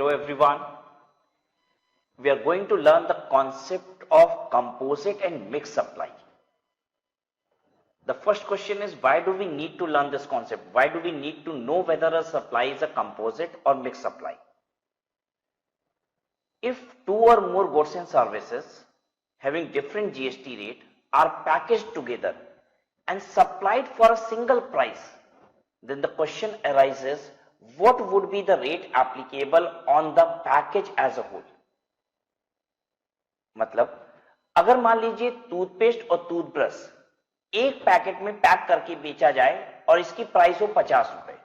Hello everyone. We are going to learn the concept of composite and mixed supply. The first question is, why do we need to learn this concept? Why do we need to know whether a supply is a composite or mixed supply? If two or more goods and services having different GST rate are packaged together and supplied for a single price, then the question arises, what would be the rate applicable on the package as a whole? मतलब अगर मान लीजिए toothpaste और toothbrush एक packet में pack करके बेचा जाए और इसकी प्राइस हो 50 रुपए,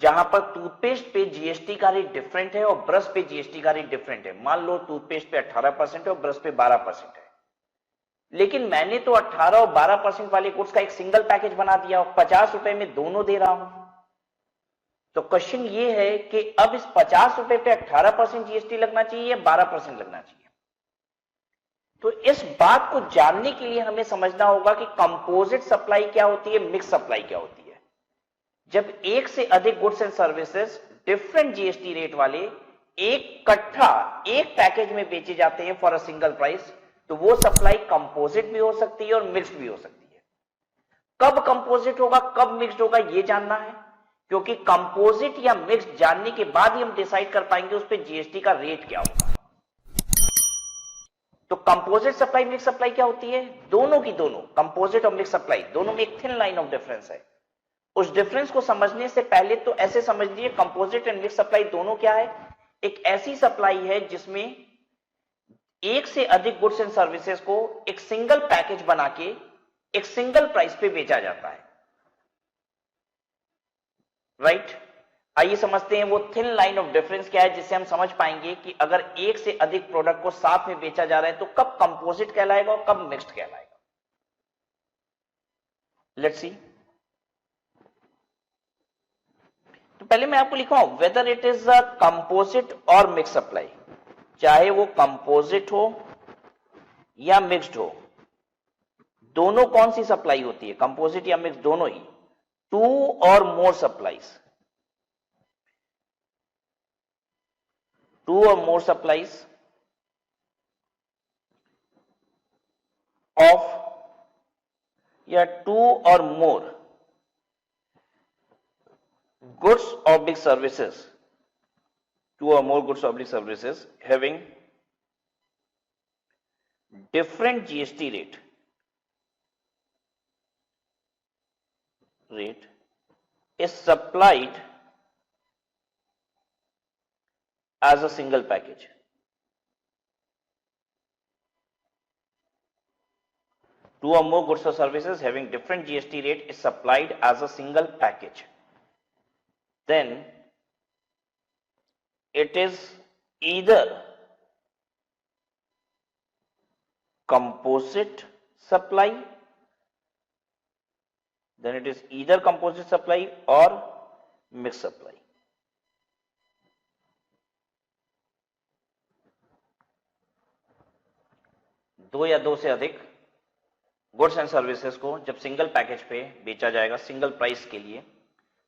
जहां पर टूथपेस्ट पे जीएसटी का रेट डिफरेंट है और ब्रश पे जीएसटी का रेट डिफरेंट है। मान लो टूथपेस्ट पे 18% है और ब्रश पे 12% है, लेकिन मैंने तो 18 और 12% वाले गुड्स का एक सिंगल पैकेज बना दिया और 50 रुपए में दोनों दे रहा हूं। तो क्वेश्चन ये है कि अब इस 50 रुपए पे 18% जीएसटी लगना चाहिए या 12% लगना चाहिए। तो इस बात को जानने के लिए हमें समझना होगा कि कंपोजिट सप्लाई क्या होती है, मिक्स सप्लाई क्या होती है। जब एक से अधिक goods and services different GST rate वाले एक कट्ठा एक पैकेज में बेचे जाते हैं फॉर अ सिंगल प्राइस, तो वो सप्लाई कंपोजिट भी हो सकती है और मिक्स्ड भी हो सकती है। कब कंपोजिट होगा, कब मिक्स्ड होगा, ये जानना है, क्योंकि कंपोजिट या मिक्स्ड जानने के बाद ही हम डिसाइड कर पाएंगे उस पर जीएसटी का रेट क्या होगा। तो कंपोजिट सप्लाई मिक्स सप्लाई क्या होती है? दोनों की दोनों, कंपोजिट और मिक्स सप्लाई दोनों में एक थिन लाइन ऑफ डिफरेंस है। उस डिफरेंस को समझने से पहले तो ऐसे समझ लीजिए, कंपोजिट एंड मिक्स सप्लाई दोनों क्या है? एक ऐसी सप्लाई है जिसमें एक से अधिक गुड्स एंड सर्विसेज को एक सिंगल पैकेज बना के एक सिंगल प्राइस पे बेचा जाता है, राइट? आइए समझते हैं वो थिन लाइन ऑफ डिफरेंस क्या है, जिससे हम समझ पाएंगे कि अगर एक से अधिक प्रोडक्ट को साथ में बेचा जा रहा है तो कब कंपोजिट कहलाएगा और कब मिक्स्ड कहलाएगा। Let's see. तो पहले मैं आपको लिखा हूं whether it is a composite और मिक्स सप्लाई, चाहे वो कंपोजिट हो या मिक्स्ड हो, दोनों कौन सी सप्लाई होती है, कंपोजिट या मिक्स्ड, दोनों ही। टू और मोर supplies, two or more supplies of two or more goods or big services, two or more goods or big services having different GST rate is supplied as a single package. Two or more goods or services having different GST rate is supplied as a single package. Then it is either composite supply, or mixed supply. दो या दो से अधिक goods and services को जब single package पे बेचा जाएगा सिंगल प्राइस के लिए,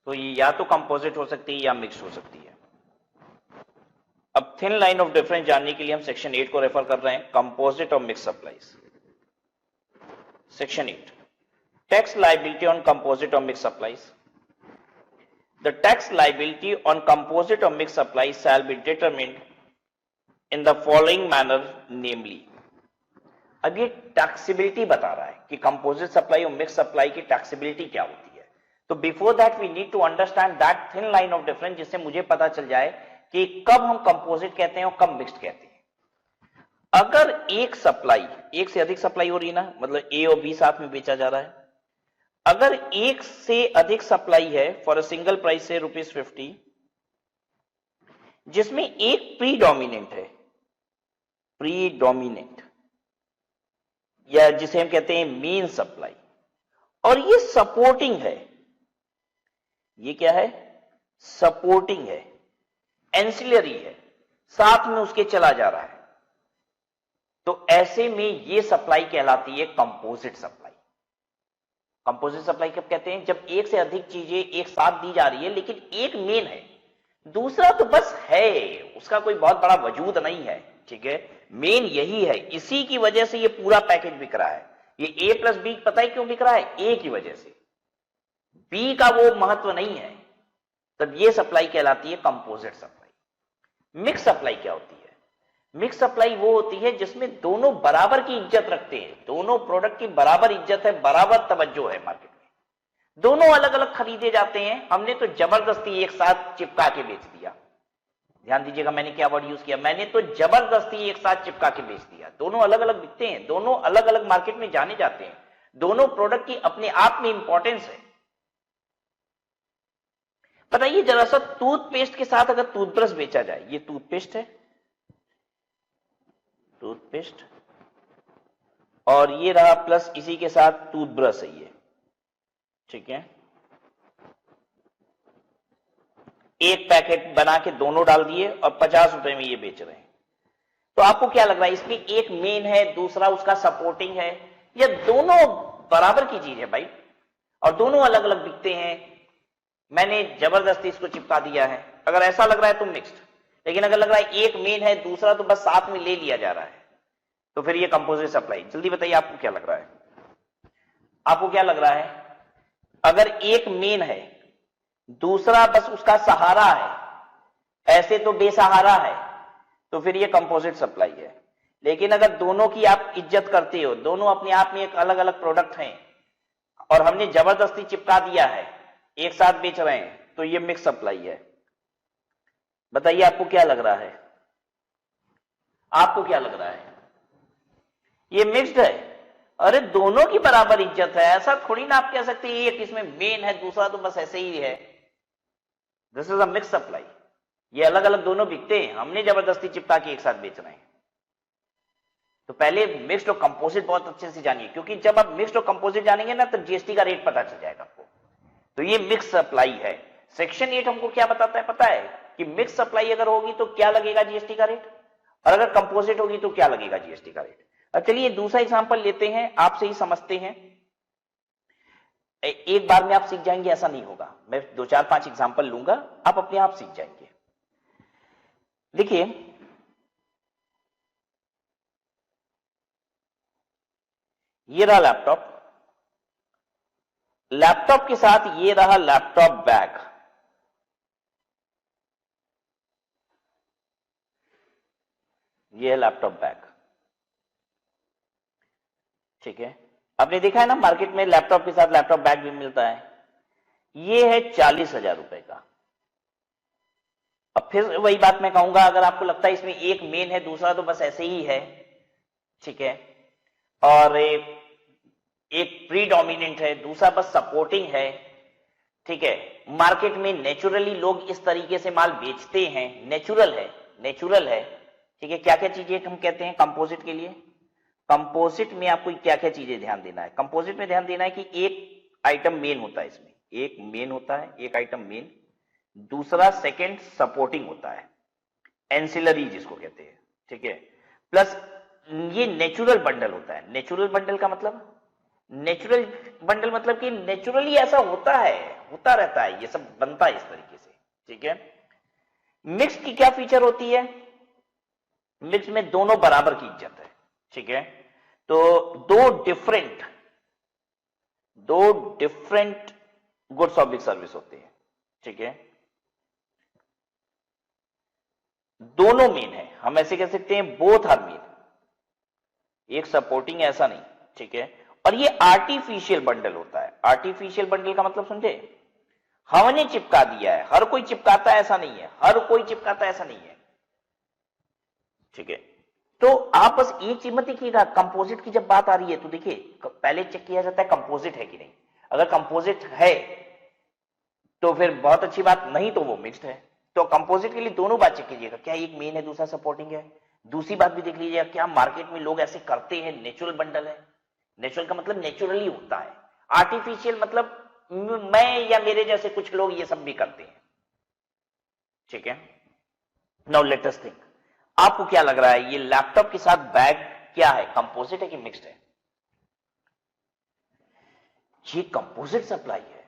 तो ये या तो कंपोजिट हो सकती है या मिक्स हो सकती है। अब थिन लाइन ऑफ डिफरेंस जानने के लिए हम सेक्शन 8 को रेफर कर रहे हैं, कंपोजिट और mix supplies. Section 8, tax liability on composite और mix supplies. The tax liability on composite और mix supply shall be determined in the following manner, namely. अब ये टैक्सेबिलिटी बता रहा है कि कंपोजिट सप्लाई और मिक्स सप्लाई की टैक्सेबिलिटी क्या होती है। तो before that we need to understand that thin line of difference, जिससे मुझे पता चल जाए कि कब हम कंपोजिट कहते हैं और कब मिक्स्ड कहते हैं। अगर एक सप्लाई, एक से अधिक सप्लाई हो रही है ना, मतलब ए और बी साथ में बेचा जा रहा है, अगर एक से अधिक सप्लाई है फॉर अ सिंगल प्राइस से ₹50, जिसमें एक प्रीडोमिनेंट है, प्रीडोमिनेंट या जिसे हम कहते हैं मेन सप्लाई, और ये सपोर्टिंग है, ये क्या है, सपोर्टिंग है, एंसिलरी है, साथ में उसके चला जा रहा है, तो ऐसे में ये सप्लाई कहलाती है कंपोजिट सप्लाई। कंपोजिट सप्लाई कब कहते हैं? जब एक से अधिक चीजें एक साथ दी जा रही है लेकिन एक मेन है, दूसरा तो बस है, उसका कोई बहुत बड़ा वजूद नहीं है, ठीक है। मेन यही है, इसी की वजह से ये पूरा पैकेज बिक रहा है। ये ए प्लस बी पता है क्यों बिक रहा है? ए की वजह से, बी का वो महत्व नहीं है। तब ये सप्लाई कहलाती है कंपोजिट सप्लाई। मिक्स सप्लाई क्या होती है? मिक्स सप्लाई वो होती है जिसमें दोनों बराबर की इज्जत रखते हैं, दोनों प्रोडक्ट की बराबर इज्जत है, बराबर तवज्जो है मार्केट में, दोनों अलग अलग खरीदे जाते हैं। हमने तो जबरदस्ती एक साथ चिपका के बेच दिया। ध्यान दीजिएगा मैंने क्या वर्ड यूज किया, मैंने तो जबरदस्ती एक साथ चिपका के बेच दिया। दोनों अलग अलग बिकते हैं, दोनों अलग अलग मार्केट में जाने जाते हैं, दोनों प्रोडक्ट की अपने आप में इंपॉर्टेंस है। बताइए जरा सा, टूथपेस्ट के साथ अगर टूथब्रश बेचा जाए, ये टूथपेस्ट है, टूथपेस्ट, और ये रहा प्लस इसी के साथ टूथब्रश है ये, ठीक है। एक पैकेट बना के दोनों डाल दिए और 50 रुपए में ये बेच रहे हैं। तो आपको क्या लग रहा है, इसमें एक मेन है, दूसरा उसका सपोर्टिंग है, या दोनों बराबर की चीज है भाई, और दोनों अलग अलग बिकते हैं, मैंने जबरदस्ती इसको चिपका दिया है। अगर ऐसा लग रहा है तो मिक्स्ड, लेकिन अगर लग रहा है एक मेन है, दूसरा तो बस साथ में ले लिया जा रहा है, तो फिर ये कंपोजिट सप्लाई। जल्दी बताइए आपको क्या लग रहा है? आपको क्या लग रहा है? अगर एक मेन है, दूसरा बस उसका सहारा है, ऐसे तो बेसहारा है, तो फिर ये कंपोजिट सप्लाई है। लेकिन अगर दोनों की आप इज्जत करते हो, दोनों अपने आप में एक अलग अलग प्रोडक्ट हैं, और हमने जबरदस्ती चिपका दिया है, एक साथ बेच रहे हैं, तो ये मिक्स सप्लाई है। बताइए आपको क्या लग रहा है? आपको क्या लग रहा है? ये मिक्स्ड है। अरे दोनों की बराबर इज्जत है, ऐसा थोड़ी ना आप कह सकते हैं एक इसमें मेन है, दूसरा तो बस ऐसे ही है। This is a mix supply. ये अलग अलग दोनों बिकते हैं, हमने जबरदस्ती चिपका के एक साथ बेच रहे हैं। तो पहले मिक्स्ड और कंपोजिट बहुत अच्छे से जानिए, क्योंकि जब आप मिक्स्ड और कंपोजिट जानेंगे ना, तब जीएसटी का रेट पता चल जाएगा आपको। तो ये मिक्स सप्लाई है। सेक्शन 8 हमको क्या बताता है पता है? कि मिक्स सप्लाई अगर होगी तो क्या लगेगा जीएसटी का रेट, और अगर कंपोजिट होगी तो क्या लगेगा जीएसटी का रेट। अब चलिए दूसरा एग्जांपल लेते हैं, आपसे ही समझते हैं। एक बार में आप सीख जाएंगे ऐसा नहीं होगा, मैं 2 4 5 एग्जांपल लूंगा, आप अपने आप सीख जाएंगे। देखिए ये रहा लैपटॉप, लैपटॉप के साथ ये रहा लैपटॉप बैग, ये है लैपटॉप बैग, ठीक है। आपने देखा है ना मार्केट में लैपटॉप के साथ लैपटॉप बैग भी मिलता है। ये है 40,000 रुपए का। अब फिर वही बात मैं कहूंगा, अगर आपको लगता है इसमें एक मेन है, दूसरा तो बस ऐसे ही है, ठीक है, और एक प्रीडोमिनेंट है, दूसरा बस सपोर्टिंग है, ठीक है, मार्केट में नेचुरली लोग इस तरीके से माल बेचते हैं, नेचुरल है, ठीक है। क्या क्या चीजें हम कहते हैं कंपोजिट के लिए? कंपोजिट में आपको क्या क्या चीजें ध्यान देना है? कंपोजिट में ध्यान देना है कि एक आइटम मेन होता है, इसमें एक मेन होता है, एक आइटम मेन, दूसरा सेकंड सपोर्टिंग होता है, एंसिलरी जिसको कहते हैं, ठीक है, प्लस ये नेचुरल बंडल होता है। नेचुरल बंडल का मतलब, नेचुरल बंडल मतलब कि नेचुरली ऐसा होता है, होता रहता है, ये सब बनता है इस तरीके से, ठीक है। मिक्स की क्या फीचर होती है? मिक्स में दोनों बराबर की इज्जत है, ठीक है। तो दो डिफरेंट गुड्स ऑब्लिक सर्विस होते हैं, ठीक है। दोनों मेन है, हम ऐसे कह सकते हैं बोथ आर मेन, एक सपोर्टिंग ऐसा नहीं, ठीक है। और ये आर्टिफिशियल बंडल होता है। आर्टिफिशियल बंडल का मतलब समझे? हमने चिपका दिया है, हर कोई चिपकाता ऐसा नहीं है, हर कोई चिपकाता ऐसा नहीं है, ठीक है। तो आप बस एक चीज मत देखिएगा, कंपोजिट की जब बात आ रही है तो देखिए पहले चेक किया जाता है कंपोजिट है कि नहीं। अगर कंपोजिट है तो फिर बहुत अच्छी बात, नहीं तो वो मिक्स्ड है। तो कंपोजिट के लिए दोनों बात चेक कीजिएगा, क्या एक मेन है दूसरा सपोर्टिंग है। दूसरी बात भी देख लीजिएगा, क्या मार्केट में लोग ऐसे करते हैं, नेचुरल बंडल है। नेचुरल का मतलब नेचुरली होता है, आर्टिफिशियल मतलब मैं या मेरे जैसे कुछ लोग ये सब भी करते हैं, ठीक है। नाउ लेट अस थिंक, आपको क्या लग रहा है ये लैपटॉप के साथ बैग क्या है, कंपोजिट है कि मिक्स्ड है? ये कंपोजिट सप्लाई है,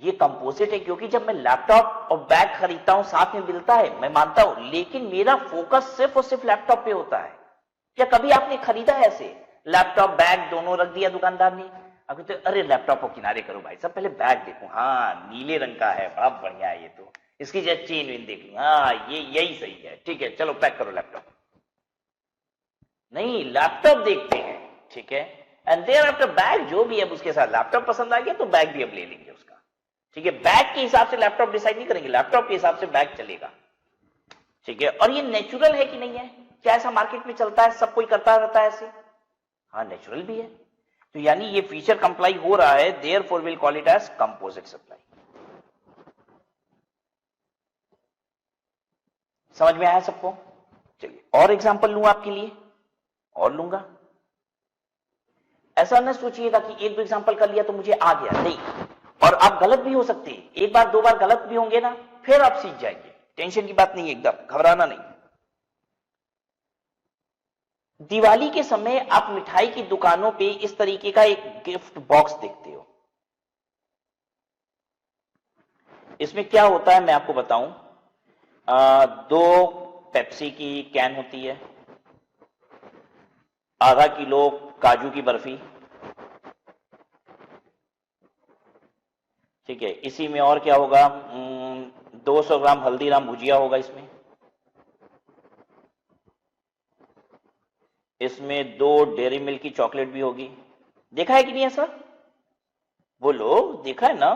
ये कंपोजिट है, क्योंकि जब मैं लैपटॉप और बैग खरीदता हूं साथ में मिलता है, मैं मानता हूं, लेकिन मेरा फोकस सिर्फ और सिर्फ लैपटॉप पे होता है। क्या कभी आपने खरीदा है ऐसे लैपटॉप बैग दोनों रख दिया दुकानदार ने, अभी तो अरे लैपटॉप को किनारे करो भाई सब, पहले बैग देखो, हाँ नीले रंग का है, बड़ा बढ़िया है ये तो, इसकी जैसे चेन वेन देख लूं, हाँ ये यही सही है, ठीक है चलो पैक करो लैपटॉप। नहीं, लैपटॉप देखते हैं, ठीक है, एंड देयर आफ्टर बैग जो भी है उसके साथ लैपटॉप पसंद आ गया तो बैग भी अब ले लेंगे उसका, ठीक है। बैग के हिसाब से लैपटॉप डिसाइड नहीं करेंगे, लैपटॉप के हिसाब से बैग चलेगा, ठीक है। और ये नेचुरल है कि नहीं है, क्या ऐसा मार्केट में चलता है, सब कोई करता रहता है ऐसे? हाँ नेचुरल भी है, तो यानी ये फीचर कंप्लाई हो रहा है, therefore will call it as composite supply. समझ में आया सबको? चलिए और एग्जांपल लूं आपके लिए, और लूंगा। ऐसा न सोचिएगा कि एक दो एग्जांपल कर लिया तो मुझे आ गया, नहीं, और आप गलत भी हो सकते हैं, एक बार दो बार गलत भी होंगे ना, फिर आप सीख जाएंगे, टेंशन की बात नहीं है, एकदम घबराना नहीं। दिवाली के समय आप मिठाई की दुकानों पे इस तरीके का एक गिफ्ट बॉक्स देखते हो। इसमें क्या होता है मैं आपको बताऊं, 2 पेप्सी की कैन होती है, आधा किलो काजू की बर्फी, ठीक है, इसी में और क्या होगा, 200 ग्राम हल्दीराम भुजिया होगा इसमें 2 डेयरी मिल्क की चॉकलेट भी होगी। देखा है कि नहीं ऐसा? बोलो, देखा है ना?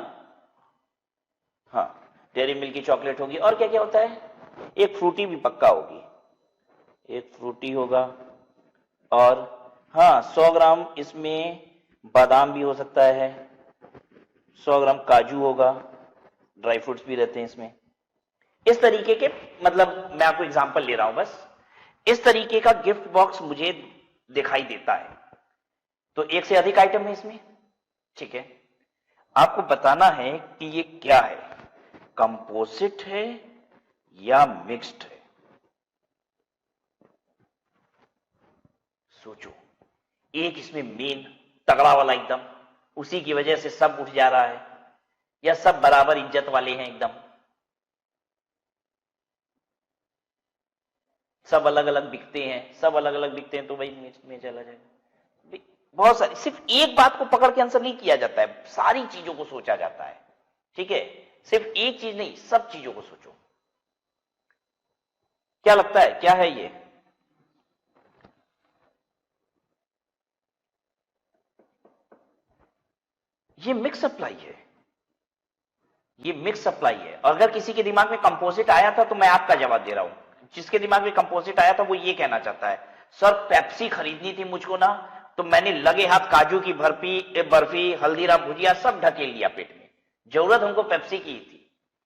हाँ, डेयरी मिल्क की चॉकलेट होगी, और क्या क्या होता है, एक फ्रूटी भी पक्का होगी, एक फ्रूटी होगा, और हाँ 100 ग्राम इसमें बादाम भी हो सकता है, 100 ग्राम काजू होगा, ड्राई फ्रूट्स भी रहते हैं इसमें। इस तरीके के, मतलब मैं आपको एग्जांपल ले रहा हूं बस, इस तरीके का गिफ्ट बॉक्स मुझे दिखाई देता है, तो एक से अधिक आइटम है इसमें, ठीक है। आपको बताना है कि ये क्या है, कंपोजिट है या मिक्स्ड है। सोचो, एक इसमें मेन तगड़ा वाला एकदम, उसी की वजह से सब उठ जा रहा है, या सब बराबर इज्जत वाले हैं एकदम, सब अलग अलग बिकते हैं, सब अलग अलग बिकते हैं, तो भाई मिक्स में चला जाएगा। बहुत सारी, सिर्फ एक बात को पकड़ के आंसर नहीं किया जाता है, सारी चीजों को सोचा जाता है, ठीक है, सिर्फ एक चीज नहीं, सब चीजों को सोचो। क्या लगता है क्या है ये? ये मिक्स सप्लाई है, ये मिक्स सप्लाई है। और अगर किसी के दिमाग में कंपोजिट आया था तो मैं आपका जवाब दे रहा हूं, जिसके दिमाग में कंपोजिट आया था वो ये कहना चाहता है, सर पेप्सी खरीदनी थी मुझको ना, तो मैंने लगे हाथ काजू की बर्फी हल्दीराम भुजिया सब ढकेल लिया पेट में, जरूरत हमको पेप्सी की थी,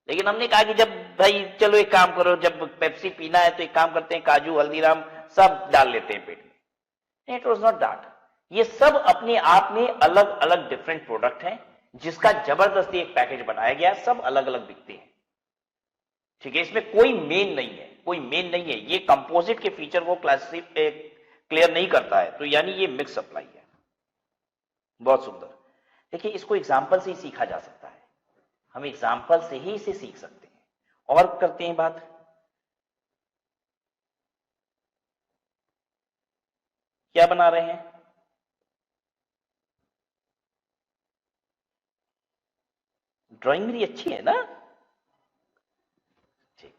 लेकिन हमने कहा कि जब भाई चलो एक काम करो, जब पेप्सी पीना है तो एक काम करते हैं, काजू हल्दीराम सब डाल लेते हैं पेट में। इट वॉज नॉट दैट, ये सब अपने आप में अलग अलग डिफरेंट प्रोडक्ट हैं, जिसका जबरदस्ती एक पैकेज बनाया गया, सब अलग अलग बिकते हैं, ठीक है। इसमें कोई मेन नहीं है, कोई मेन नहीं है, ये कंपोजिट के फीचर को क्लियर नहीं करता है, तो यानी ये मिक्स सप्लाई है। बहुत सुंदर। देखिए, इसको एग्जाम्पल से ही सीखा जा सकता है, हम एग्जाम्पल से ही इसे सीख सकते हैं। और करते हैं बात, क्या बना रहे हैं? ड्राइंग मेरी अच्छी है ना? ठीक,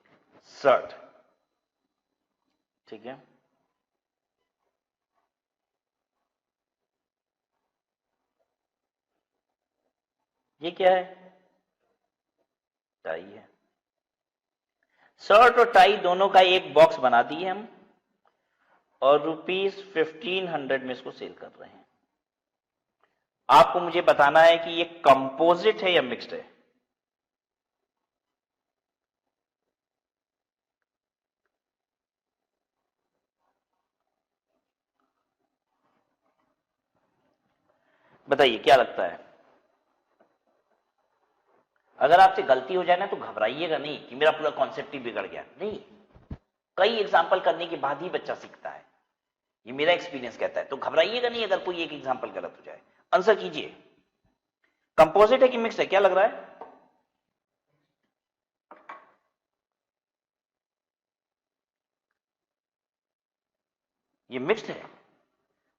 शर्ट, ठीक है, ये क्या है? टाई है। शर्ट और टाई दोनों का एक बॉक्स बना दिए हम, और ₹1500 में इसको सेल कर रहे हैं। आपको मुझे बताना है कि ये कंपोजिट है या मिक्स्ड है। बताइए क्या लगता है? अगर आपसे गलती हो जाए ना तो घबराइएगा नहीं कि मेरा पूरा कॉन्सेप्ट ही बिगड़ गया, नहीं, कई एग्जाम्पल करने के बाद ही बच्चा सीखता है, ये मेरा एक्सपीरियंस कहता है, तो घबराइएगा नहीं अगर कोई एक एग्जाम्पल गलत हो जाए। आंसर कीजिए, कंपोजिट है कि मिक्स है, क्या लग रहा है? ये मिक्स्ड है।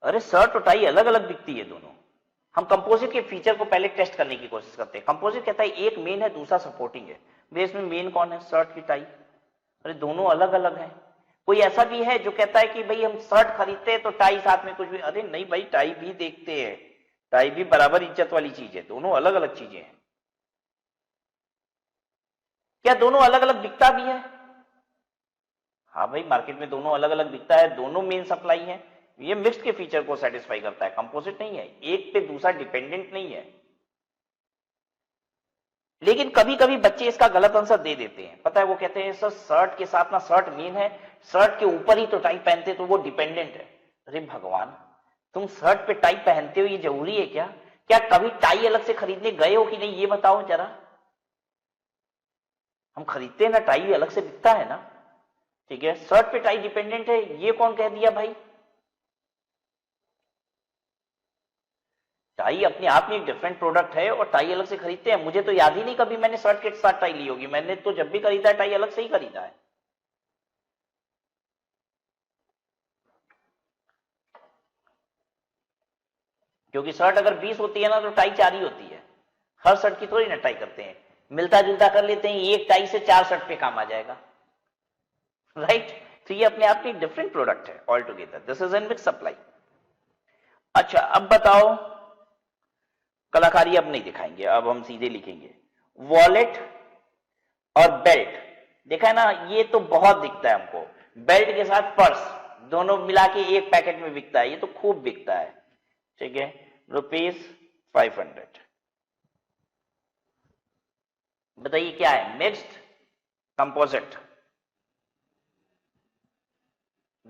अरे शर्ट और टाई अलग अलग दिखती है दोनों। हम कंपोजिट के फीचर को पहले टेस्ट करने की कोशिश करते हैं। कंपोजिट कहता है एक मेन है, दूसरा सपोर्टिंग है। भैया इसमें मेन कौन है? शर्ट की टाई। अरे दोनों अलग अलग हैं। कोई ऐसा भी है जो कहता है कि भाई हम शर्ट खरीदते हैं तो टाई साथ में कुछ भी? अरे नहीं भाई, टाई भी देखते हैं, टाई भी बराबर इज्जत वाली चीज है। दोनों अलग अलग चीजें हैं। क्या दोनों अलग अलग बिकता भी है? हाँ भाई, मार्केट में दोनों अलग अलग बिकता है, दोनों मेन सप्लाई है। ये मिक्स्ड के फीचर को सेटिस्फाई करता है, कंपोजिट नहीं है, एक पे दूसरा डिपेंडेंट नहीं है। लेकिन कभी कभी बच्चे इसका गलत आंसर दे देते हैं। पता है वो कहते हैं सर शर्ट के साथ ना शर्ट मेन है, शर्ट के ऊपर ही तो टाई पहनते तो वो डिपेंडेंट है। अरे भगवान, तुम शर्ट पे टाई पहनते हो ये जरूरी है क्या? क्या कभी टाई अलग से खरीदने गए हो कि नहीं, ये बताओ जरा। हम खरीदते हैं ना, टाई भी अलग से बिकता है ना, ठीक है। शर्ट पे टाई डिपेंडेंट है, ये कौन कह दिया भाई? टाई अपने आप में एक डिफरेंट प्रोडक्ट है और टाई अलग से खरीदते हैं। मुझे तो याद ही नहीं कभी मैंने शर्ट के साथ टाई ली होगी। मैंने तो जब भी खरीदा है टाई अलग से ही खरीदा है। क्योंकि शर्ट अगर 20 होती है ना तो टाई 4 ही होती है। हर शर्ट की थोड़ी ना टाई करते हैं, मिलता जुलता कर लेते हैं, एक टाई से 4 शर्ट पे काम आ जाएगा, राइट। तो ये अपने आप में डिफरेंट प्रोडक्ट है all together. This is an mix supply. अच्छा अब बताओ, कलाकारी अब नहीं दिखाएंगे, अब हम सीधे लिखेंगे वॉलेट और बेल्ट। देखा है ना, ये तो बहुत दिखता है हमको। बेल्ट के साथ पर्स दोनों मिला के एक पैकेट में बिकता है, ये तो खूब बिकता है, ठीक है। ₹500। बताइए क्या है? मिक्स्ड, कंपोजिट,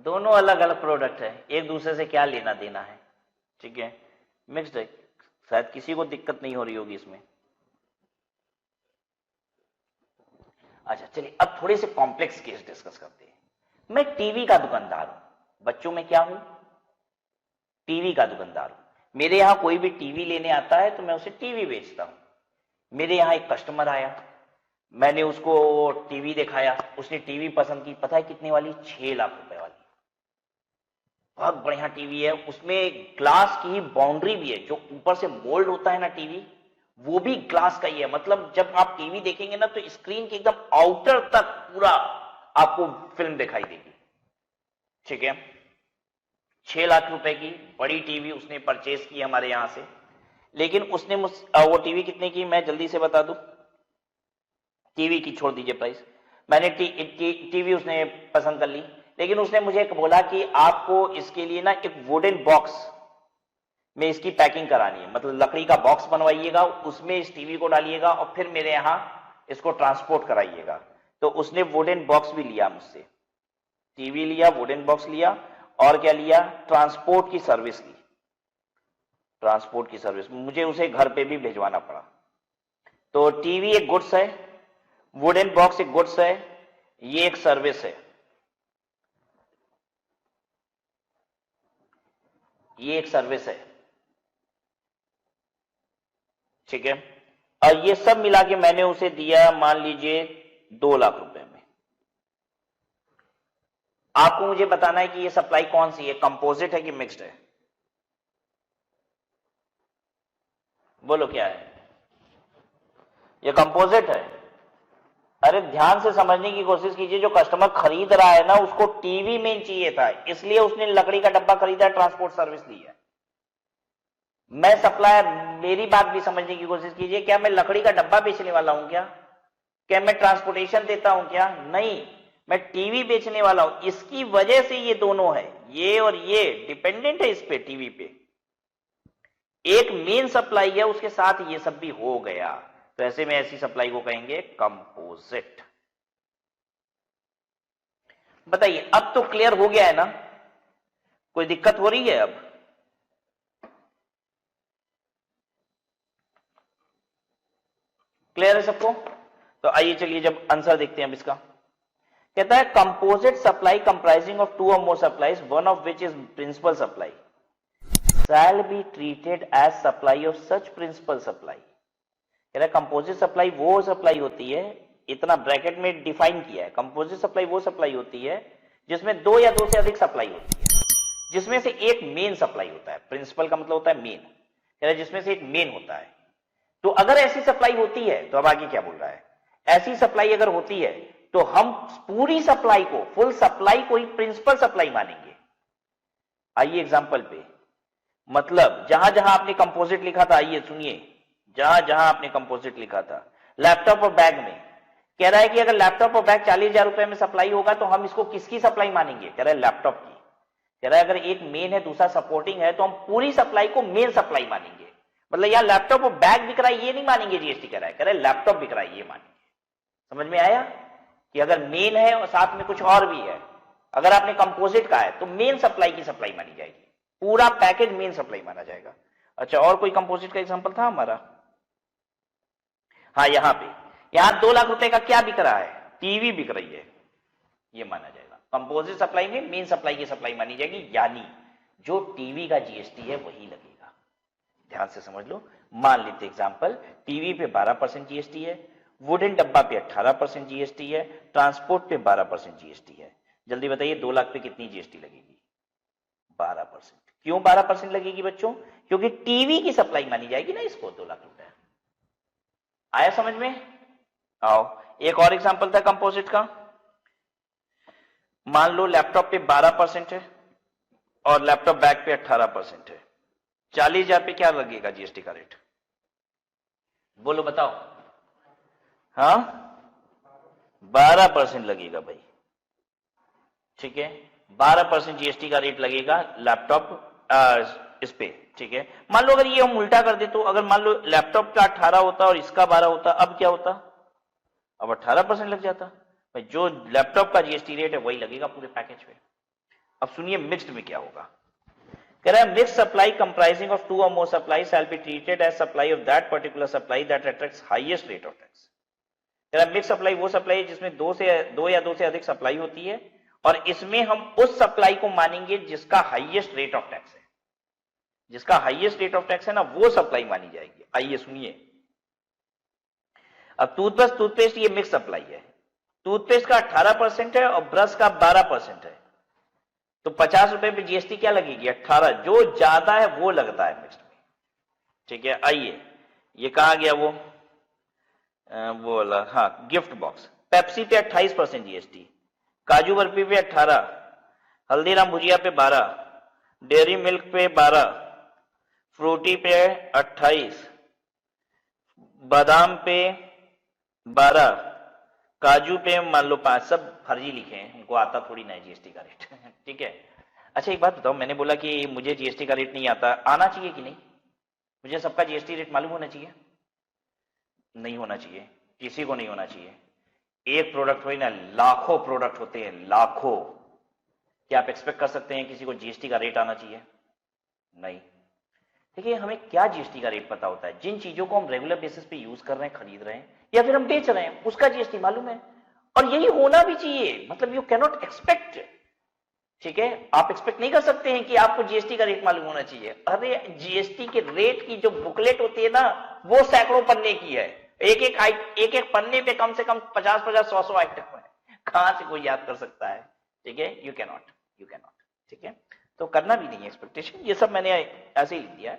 दोनों अलग अलग प्रोडक्ट है, एक दूसरे से क्या लेना देना है, ठीक है। मिक्स्ड है, शायद किसी को दिक्कत नहीं हो रही होगी इसमें। अच्छा चलिए अब थोड़े से कॉम्प्लेक्स केस डिस्कस करते हैं। मैं टीवी का दुकानदार हूं, बच्चों में क्या हूं? टीवी का दुकानदार हूं। मेरे यहां कोई भी टीवी लेने आता है तो मैं उसे टीवी बेचता हूं। मेरे यहां एक कस्टमर आया, मैंने उसको टीवी दिखाया, उसने टीवी पसंद की। पता है कितने वाली? 6 लाख रुपए वाली। बहुत बढ़िया टीवी है, उसमें ग्लास की ही बाउंड्री भी है, जो ऊपर से मोल्ड होता है ना टीवी, वो भी ग्लास का ही है। मतलब जब आप टीवी देखेंगे ना तो स्क्रीन के एकदम आउटर तक पूरा आपको फिल्म दिखाई देगी, ठीक है। 6 लाख रुपए की बड़ी टीवी उसने परचेज की हमारे यहां से। लेकिन उसने वो टीवी कितने की, मैं जल्दी से बता दूं। टीवी की छोड़ दीजिए प्राइस, मैंने टीवी उसने पसंद कर ली। लेकिन उसने मुझे बोला कि आपको इसके लिए ना एक वुडन बॉक्स में इसकी पैकिंग करानी है, मतलब लकड़ी का बॉक्स बनवाइएगा, उसमें इस टीवी को डालिएगा और फिर मेरे यहां इसको ट्रांसपोर्ट कराइएगा। तो उसने वुडन बॉक्स भी लिया मुझसे, टीवी लिया, वुडन बॉक्स लिया और क्या लिया? ट्रांसपोर्ट की सर्विस ली। ट्रांसपोर्ट की सर्विस मुझे उसे घर पे भी भिजवाना पड़ा। तो टीवी एक गुड्स है, वुडन बॉक्स एक गुड्स है, ये एक सर्विस है, ये एक सर्विस है, ठीक है। और ये सब मिला के मैंने उसे दिया मान लीजिए 2 लाख रुपए में। आपको मुझे बताना है कि ये सप्लाई कौन सी है, कंपोजिट है कि मिक्स्ड है? बोलो क्या है? ये कंपोजिट है। अरे ध्यान से समझने की कोशिश कीजिए, जो कस्टमर खरीद रहा है ना उसको टीवी मेन चाहिए था, इसलिए उसने लकड़ी का डब्बा खरीदा, ट्रांसपोर्ट सर्विस ली है। मैं सप्लायर, मेरी बात भी समझने की कोशिश कीजिए। क्या मैं लकड़ी का डब्बा बेचने वाला हूं क्या? क्या मैं ट्रांसपोर्टेशन देता हूं क्या? नहीं, मैं टीवी बेचने वाला हूं। इसकी वजह से ये दोनों है, ये और ये डिपेंडेंट है इस पे, टीवी पे। एक मेन सप्लाई है, उसके साथ ये सब भी हो गया, तो ऐसे में ऐसी सप्लाई को कहेंगे कंपोजिट। बताइए अब तो क्लियर हो गया है ना? कोई दिक्कत हो रही है अब? क्लियर है सबको? तो आइए चलिए जब आंसर देखते हैं अब इसका। कहता है composite supply comprising of 2 or more supplies, one of which is principal supply, shall be treated as supply of such principal supply। कह रहा है कंपोजिट सप्लाई वो सप्लाई होती है, इतना ब्रैकेट में डिफाइन किया है, कंपोजिट सप्लाई वो सप्लाई होती है जिसमें 2 या 2 से अधिक सप्लाई होती है। जिसमें से एक मेन सप्लाई होता है। प्रिंसिपल का मतलब होता है मेन, कह रहा है जिसमें से एक मेन होता है। तो अगर ऐसी सप्लाई होती है, तो अब आगे क्या बोल रहा है, ऐसी सप्लाई अगर होती है तो हम पूरी सप्लाई को, फुल सप्लाई को ही प्रिंसिपल सप्लाई मानेंगे। आइए एग्जांपल पे, मतलब जहां जहां आपने कंपोजिट लिखा था, आइए सुनिए, जहां जहां आपने कंपोजिट लिखा था लैपटॉप और बैग में, कह रहा है कि अगर लैपटॉप और बैग 40,000 रुपए में सप्लाई होगा तो हम इसको किसकी सप्लाई मानेंगे, कह रहा है लैपटॉप की। कह रहा है अगर एक मेन है दूसरा सपोर्टिंग है तो हम पूरी सप्लाई को मेन सप्लाई मानेंगे। मतलब यहां लैपटॉप और बैग बिक रहा है ये नहीं मानेंगे जीएसटी कह रहा है लैपटॉप बिक रहा है ये मानेंगे। समझ में आया कि अगर मेन है और साथ में कुछ और भी है, अगर आपने कंपोजिट का है तो मेन सप्लाई की सप्लाई मानी जाएगी, पूरा पैकेज मेन सप्लाई माना जाएगा। अच्छा, और कोई कंपोजिट का एग्जांपल था हमारा? हाँ, यहां 2 लाख रुपए का क्या बिक रहा है, टीवी बिक रही है, ये माना जाएगा। कंपोजिट सप्लाई में मेन सप्लाई की सप्लाई मानी जाएगी, यानी जो टीवी का जीएसटी है वही लगेगा। ध्यान से समझ लो, मान लेते एग्जांपल, टीवी पे 12% जीएसटी है, वुडन डब्बा पे 18% जीएसटी है, ट्रांसपोर्ट पे 12% जीएसटी है। जल्दी बताइए 2 लाख पे कितनी जीएसटी लगेगी? 12%। क्यों 12% लगेगी बच्चों? क्योंकि टीवी की सप्लाई मानी जाएगी ना इसको, 2 लाख रुपए। आया समझ में? आओ, एक और एग्जांपल था कंपोजिट का। मान लो लैपटॉप पे 12% है और लैपटॉप बैग पे 18% है। 40,000 पे क्या लगेगा जीएसटी का रेट? बोलो बताओ। हाँ, 12% लगेगा भाई। ठीक है, 12% जीएसटी का रेट लगेगा लैपटॉप इस पे। ठीक है, मान लो अगर ये हम उल्टा कर दे तो, अगर मान लो लैपटॉप का 18 होता और इसका 12 होता, अब क्या होता? अब 18% लग जाता भाई। जो लैपटॉप का जीएसटी रेट है वही लगेगा पूरे पैकेज पे। अब सुनिए मिक्स्ड में क्या होगा। कह रहा है mix supply comprising of 2 or more supply shall be treated as supply of that particular supply that attracts highest rate of tax. कह रहा है मिक्स सप्लाई वो सप्लाई है जिसमें 2 या 2 से अधिक सप्लाई होती है और इसमें हम उस सप्लाई को मानेंगे जिसका हाईएस्ट रेट ऑफ टैक्स है। जिसका हाईएस्ट रेट ऑफ टैक्स है ना, वो सप्लाई मानी जाएगी। आइए सुनिए, अब टूथब्रश टूथपेस्ट ये मिक्स सप्लाई है। टूथपेस्ट का 18% है और ब्रश का 12% है, तो 50 रुपए पे जीएसटी क्या लगेगी? 18। जो ज्यादा है वो लगता है मिक्स में। ठीक है, आइए ये कहा गया वो बोला, हाँ, गिफ्ट बॉक्स। पेप्सी पे 28% जीएसटी, काजू बर्फी पे 18, हल्दीराम भुजिया पे 12, डेयरी मिल्क पे 12, फ्रूटी पे 28, बादाम पे 12, काजू पे मान लो 5। सब फर्जी लिखे हैं, हमको आता थोड़ी ना है जीएसटी का रेट। ठीक है, अच्छा एक बात बताओ, मैंने बोला कि मुझे जीएसटी का रेट नहीं आता, आना चाहिए कि नहीं? मुझे सबका जीएसटी रेट मालूम होना चाहिए? नहीं होना चाहिए, किसी को नहीं होना चाहिए। एक प्रोडक्ट हो ना, लाखों प्रोडक्ट होते हैं, लाखों। क्या आप एक्सपेक्ट कर सकते हैं किसी को जीएसटी का रेट आना चाहिए? नहीं। देखिए, हमें क्या जीएसटी का रेट पता होता है? जिन चीजों को हम रेगुलर बेसिस पे यूज कर रहे हैं, खरीद रहे हैं या फिर हम बेच रहे हैं, उसका जीएसटी मालूम है। और यही होना भी चाहिए, मतलब यू कैन नॉट एक्सपेक्ट। ठीक है, आप एक्सपेक्ट नहीं कर सकते हैं कि आपको जीएसटी का रेट मालूम होना चाहिए। अरे जीएसटी के रेट की जो बुकलेट होती है ना, वो सैकड़ों पन्ने की है। एक एक पन्ने पे कम से कम 50-50, 100-100 आइटम है। कहां से कोई याद कर सकता है? ठीक है, यू कैन नॉट। ठीक है, तो करना भी नहीं है एक्सपेक्टेशन, ये सब मैंने ऐसे ही लिख दिया है।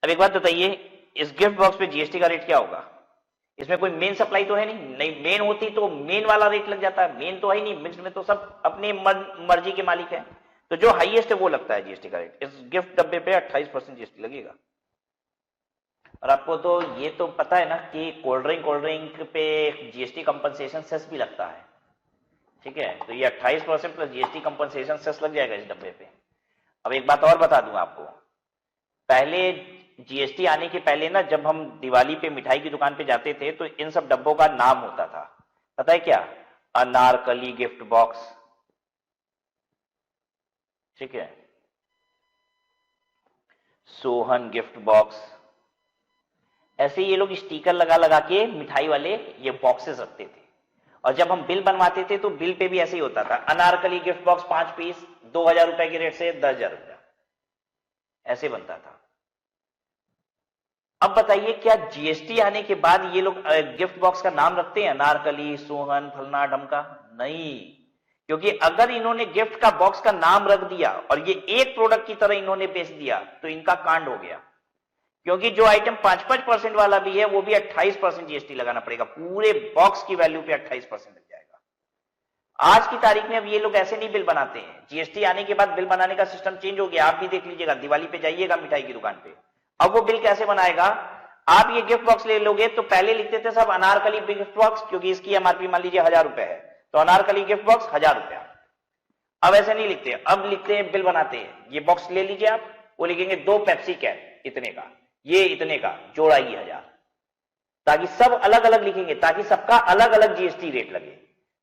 अब एक बात बताइए, इस गिफ्ट बॉक्स पे जीएसटी का रेट क्या होगा? इसमें कोई मेन सप्लाई तो है नहीं, मेन होती तो मेन वाला रेट लग जाता है, मेन तो है ही नहीं। मिक्स्ड में तो सब अपने मर्जी के मालिक हैं, तो जो हाईएस्ट है वो लगता है जीएसटी का रेट। इस गिफ्ट डब्बे पे 28% जीएसटी लगेगा। और आपको तो ये तो पता है ना कि कोल्ड ड्रिंक पे जीएसटी कंपनसेशन सेस भी लगता है। ठीक है, तो ये 28% प्लस जीएसटी कंपनसेशन सेस लग जाएगा इस डब्बे पे। अब एक बात और बता दूं आपको, पहले जीएसटी आने के पहले ना, जब हम दिवाली पे मिठाई की दुकान पे जाते थे तो इन सब डब्बों का नाम होता था, पता है क्या? Anarkali gift box. ठीक है, सोहन गिफ्ट बॉक्स। ऐसे ये लोग स्टिकर लगा लगा के मिठाई वाले ये बॉक्सेस रखते थे। और जब हम बिल बनवाते थे तो बिल पे भी ऐसे ही होता था, अनारकली गिफ्ट बॉक्स 5 पीस 2000 रुपए के रेट से 10,000 रुपया, ऐसे बनता था। अब बताइए, क्या जीएसटी आने के बाद ये लोग गिफ्ट बॉक्स का नाम रखते हैं, अनारकली, सोहन, फलना ढमका? नहीं, क्योंकि अगर इन्होंने गिफ्ट का बॉक्स का नाम रख दिया और ये एक प्रोडक्ट की तरह इन्होंने बेच दिया तो इनका कांड हो गया, क्योंकि जो आइटम 5% वाला भी है वो भी 28% जीएसटी लगाना पड़ेगा, पूरे बॉक्स की वैल्यू पे 28% लग जाएगा। आज की तारीख में अब ये लोग ऐसे नहीं बिल बनाते हैं, जीएसटी आने के बाद बिल बनाने का सिस्टम चेंज हो गया। आप भी देख लीजिएगा, दिवाली पे जाइएगा मिठाई की दुकान पे, अब वो बिल कैसे बनाएगा, आप ये गिफ्ट बॉक्स ले लोगे तो पहले लिखते थे सब अनारकली गिफ्ट बॉक्स, क्योंकि इसकी एमआरपी मान लीजिए 1000 रुपए है तो अनारकली गिफ्ट बॉक्स 1000 रुपया। अब ऐसे नहीं लिखते, अब लिखते हैं, बिल बनाते हैं, ये बॉक्स ले लीजिए आप, वो लिखेंगे 2 पेप्सी कैन इतने का, ये इतने का, जोड़ा ये 1000, ताकि सब अलग अलग लिखेंगे, ताकि सबका अलग अलग जीएसटी रेट लगे।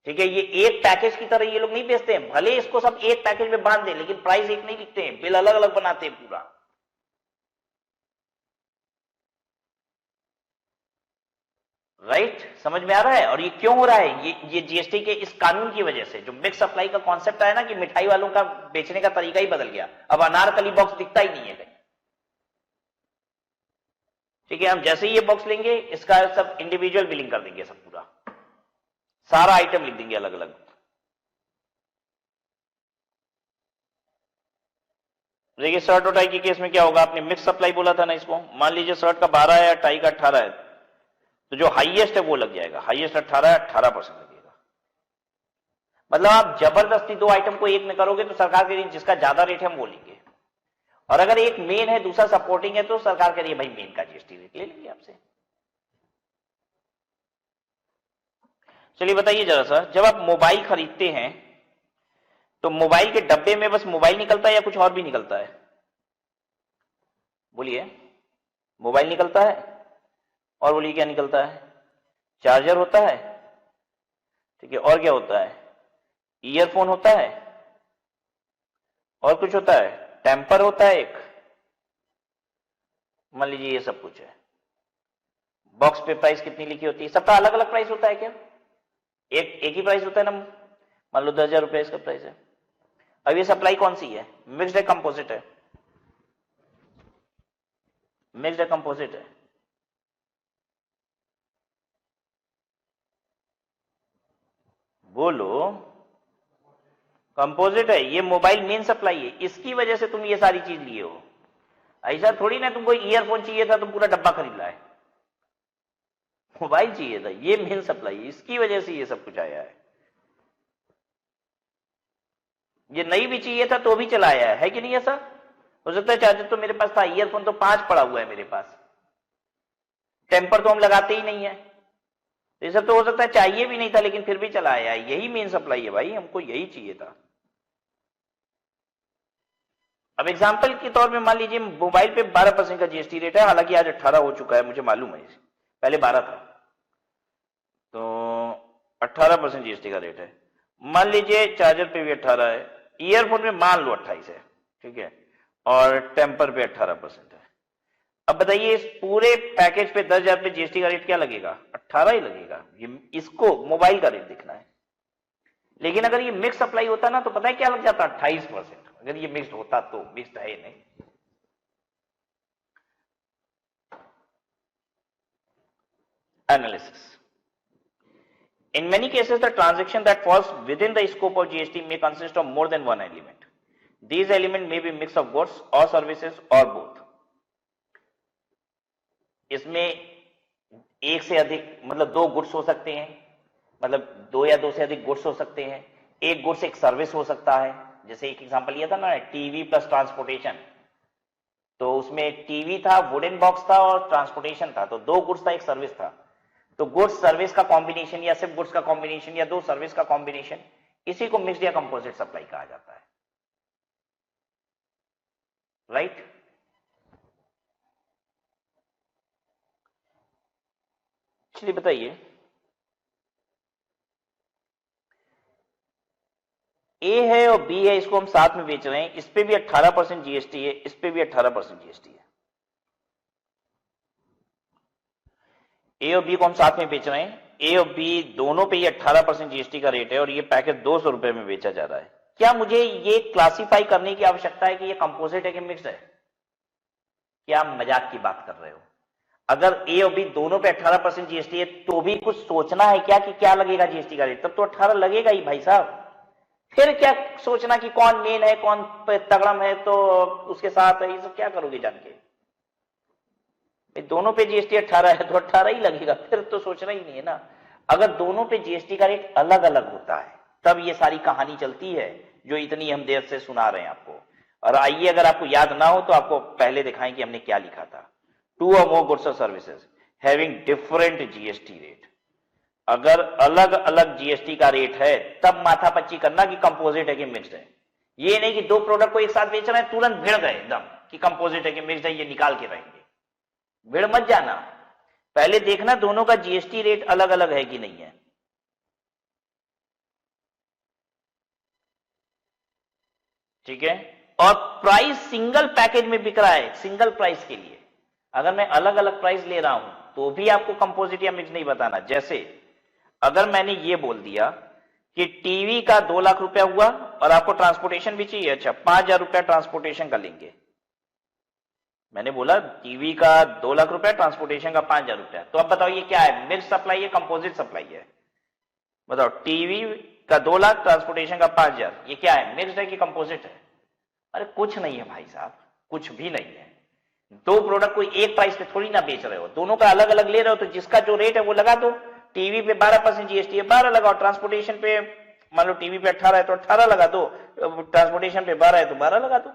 ठीक है, ये एक पैकेज की तरह ये लोग नहीं बेचते हैं, भले इसको सब एक पैकेज में बांध दें लेकिन प्राइस एक नहीं लिखते हैं, बिल अलग अलग बनाते हैं पूरा। राइट, समझ में आ रहा है। और ये क्यों हो रहा है, ये जीएसटी के इस कानून की वजह से, जो मिक्स सप्लाई का कॉन्सेप्ट आया ना कि मिठाई वालों का बेचने का तरीका ही बदल गया, अब अनारकली बॉक्स दिखता ही नहीं है कहीं। ठीक है, हम जैसे ही ये बॉक्स लेंगे इसका सब इंडिविजुअल बिलिंग कर देंगे, सब पूरा सारा आइटम लिख देंगे अलग अलग। देखिए शर्ट और टाई के केस में क्या होगा, आपने मिक्स सप्लाई बोला था ना इसको, मान लीजिए शर्ट का 12 है, टाई का 18 है, तो जो हाईएस्ट है वो लग जाएगा, हाईएस्ट 18 है, 18% लगेगा। मतलब आप जबरदस्ती 2 आइटम को एक में करोगे तो सरकार के लिए जिसका ज्यादा रेट है हम वो लेंगे, और अगर एक मेन है दूसरा सपोर्टिंग है तो सरकार कह रही है भाई मेन का जीएसटी रेट ले लेंगे आपसे। चलिए बताइए जरा सा, जब आप मोबाइल खरीदते हैं तो मोबाइल के डब्बे में बस मोबाइल निकलता है या कुछ और भी निकलता है? बोलिए, मोबाइल निकलता है और बोलिए क्या निकलता है? चार्जर होता है, ठीक है, और क्या होता है? ईयरफोन होता है, और कुछ होता है? टेम्पर होता है एक, मान लीजिए ये सब कुछ है। बॉक्स पे प्राइस कितनी लिखी होती है? सबका अलग अलग प्राइस होता है क्या? एक ही प्राइस होता है ना, मान लो 10,000 रुपए इसका प्राइस है। अब ये सप्लाई कौन सी है? मिक्स्ड है, कंपोजिट है? मिक्स्ड है, कंपोजिट है? बोलो, कंपोजिट है। ये मोबाइल मेन सप्लाई है, इसकी वजह से तुम ये सारी चीज लिए हो। ऐसा थोड़ी ना तुमको ईयरफोन चाहिए था तुम पूरा डब्बा खरीद लाए, मोबाइल चाहिए था, ये मेन सप्लाई है, इसकी वजह से ये सब कुछ आया है। ये नहीं भी चाहिए था तो भी चलाया है कि नहीं? ऐसा हो सकता है चार्जर तो मेरे पास था, ईयरफोन तो 5 पड़ा हुआ है मेरे पास, टेम्पर तो हम लगाते ही नहीं है, ये सब तो हो सकता है चाहिए भी नहीं था लेकिन फिर भी चलाया है। यही मेन सप्लाई है भाई, हमको यही चाहिए था। अब एग्जांपल के तौर पे मान लीजिए मोबाइल पे 12% का जीएसटी रेट है, हालांकि आज 18 हो चुका है, मुझे मालूम है, पहले 12 था, तो 18% जीएसटी का रेट है। मान लीजिए चार्जर पे भी 18 है, ईयरफोन में मान लो 28 है, ठीक है, और टेम्पर पे 18% है। अब बताइए इस पूरे पैकेज पे 10,000 पे जीएसटी का रेट क्या लगेगा? 18 ही लगेगा। ये इसको मोबाइल का रेट दिखना है, लेकिन अगर ये मिक्स सप्लाई होता ना तो पता है क्या लग जाता? 28%। अगर ये मिक्स्ड होता तो, मिक्स्ड है नहीं। Analysis. In many cases, the transaction that falls within the scope of GST may consist of more than one element. These elements may be mix of goods or services or both. इसमें एक से अधिक, मतलब 2 goods हो सकते हैं, मतलब 2 या 2 से अधिक गुड्स हो सकते हैं, एक गुड्स एक सर्विस हो सकता है। जैसे एक एग्जांपल लिया था ना, टीवी प्लस ट्रांसपोर्टेशन, तो उसमें टीवी था, वुडन बॉक्स था और ट्रांसपोर्टेशन था, तो 2 गुड्स था एक सर्विस था। तो गुड्स सर्विस का कॉम्बिनेशन या सिर्फ गुड्स का कॉम्बिनेशन या 2 सर्विस का कॉम्बिनेशन, इसी को मिक्स्ड या कंपोजिट सप्लाई कहा जाता है। राइट? चलिए बताइए, ए है और बी है, इसको हम साथ में बेच रहे हैं, इस पे भी 18% जीएसटी है, इस पे भी 18% जीएसटी है। ए और बी को हम साथ में बेच रहे हैं, ए और बी दोनों पे ये 18% जीएसटी का रेट है और ये पैकेज 200 रुपए में बेचा जा रहा है। क्या मुझे ये क्लासिफाई करने की आवश्यकता है कि ये कंपोजिट है कि मिक्स्ड है? क्या आप मजाक की बात कर रहे हो? अगर ए और बी दोनों पे 18% जीएसटी है तो भी कुछ सोचना है क्या कि क्या लगेगा जीएसटी का रेट? तब तो 18 लगेगा ही भाई साहब। फिर क्या सोचना कि कौन मेन है कौन तगड़म है तो उसके साथ है, ये सब क्या करोगे जान के? दोनों पे जीएसटी 18 है तो 18 ही लगेगा, फिर तो सोचना ही नहीं है ना। अगर दोनों पे जीएसटी का रेट अलग अलग होता है तब ये सारी कहानी चलती है जो इतनी हम देर से सुना रहे हैं आपको। और आइए, अगर आपको याद ना हो तो आपको पहले दिखाएं कि हमने क्या लिखा था। 2 or more गुड्स और services having different GST rate. अगर अलग अलग जीएसटी का रेट है तब माथापच्ची करना कि कंपोजिट है कि मिक्स्ड है। ये नहीं कि दो प्रोडक्ट को एक साथ बेच रहे हैं तुरंत भिड़ गए एकदम कि कंपोजिट है कि मिक्स्ड है, ये निकाल के रहेंगे। भिड़ मत जाना, पहले देखना दोनों का जीएसटी रेट अलग अलग है कि नहीं है। ठीक है, और प्राइस सिंगल पैकेज में बिक रहा है, सिंगल प्राइस के लिए। अगर मैं अलग अलग प्राइस ले रहा हूं तो भी आपको कंपोजिट या मिक्स नहीं बताना। जैसे अगर मैंने ये बोल दिया कि टीवी का 2 लाख रुपया हुआ और आपको ट्रांसपोर्टेशन भी चाहिए, अच्छा 5,000 रुपया ट्रांसपोर्टेशन का लेंगे। मैंने बोला टीवी का 2 लाख रुपया, ट्रांसपोर्टेशन का 5,000 रुपया। तो अब बताओ ये क्या है, मिक्स सप्लाई है कंपोजिट सप्लाई है? बताओ, टीवी का 2 लाख, ट्रांसपोर्टेशन का 5,000, ये क्या है, मिक्स्ड है कि कंपोजिट है? अरे कुछ नहीं है भाई साहब, कुछ भी नहीं है। दो प्रोडक्ट को एक प्राइस पे थोड़ी ना बेच रहे हो, दोनों का अलग अलग ले रहे हो, तो जिसका जो रेट है वो लगा दो। टीवी पे 12% जीएसटी है, 12 लगाओ। ट्रांसपोर्टेशन पे मान लो टीवी पे 18 है तो 18 लगा दो, ट्रांसपोर्टेशन पे 12 है तो 12 लगा दो।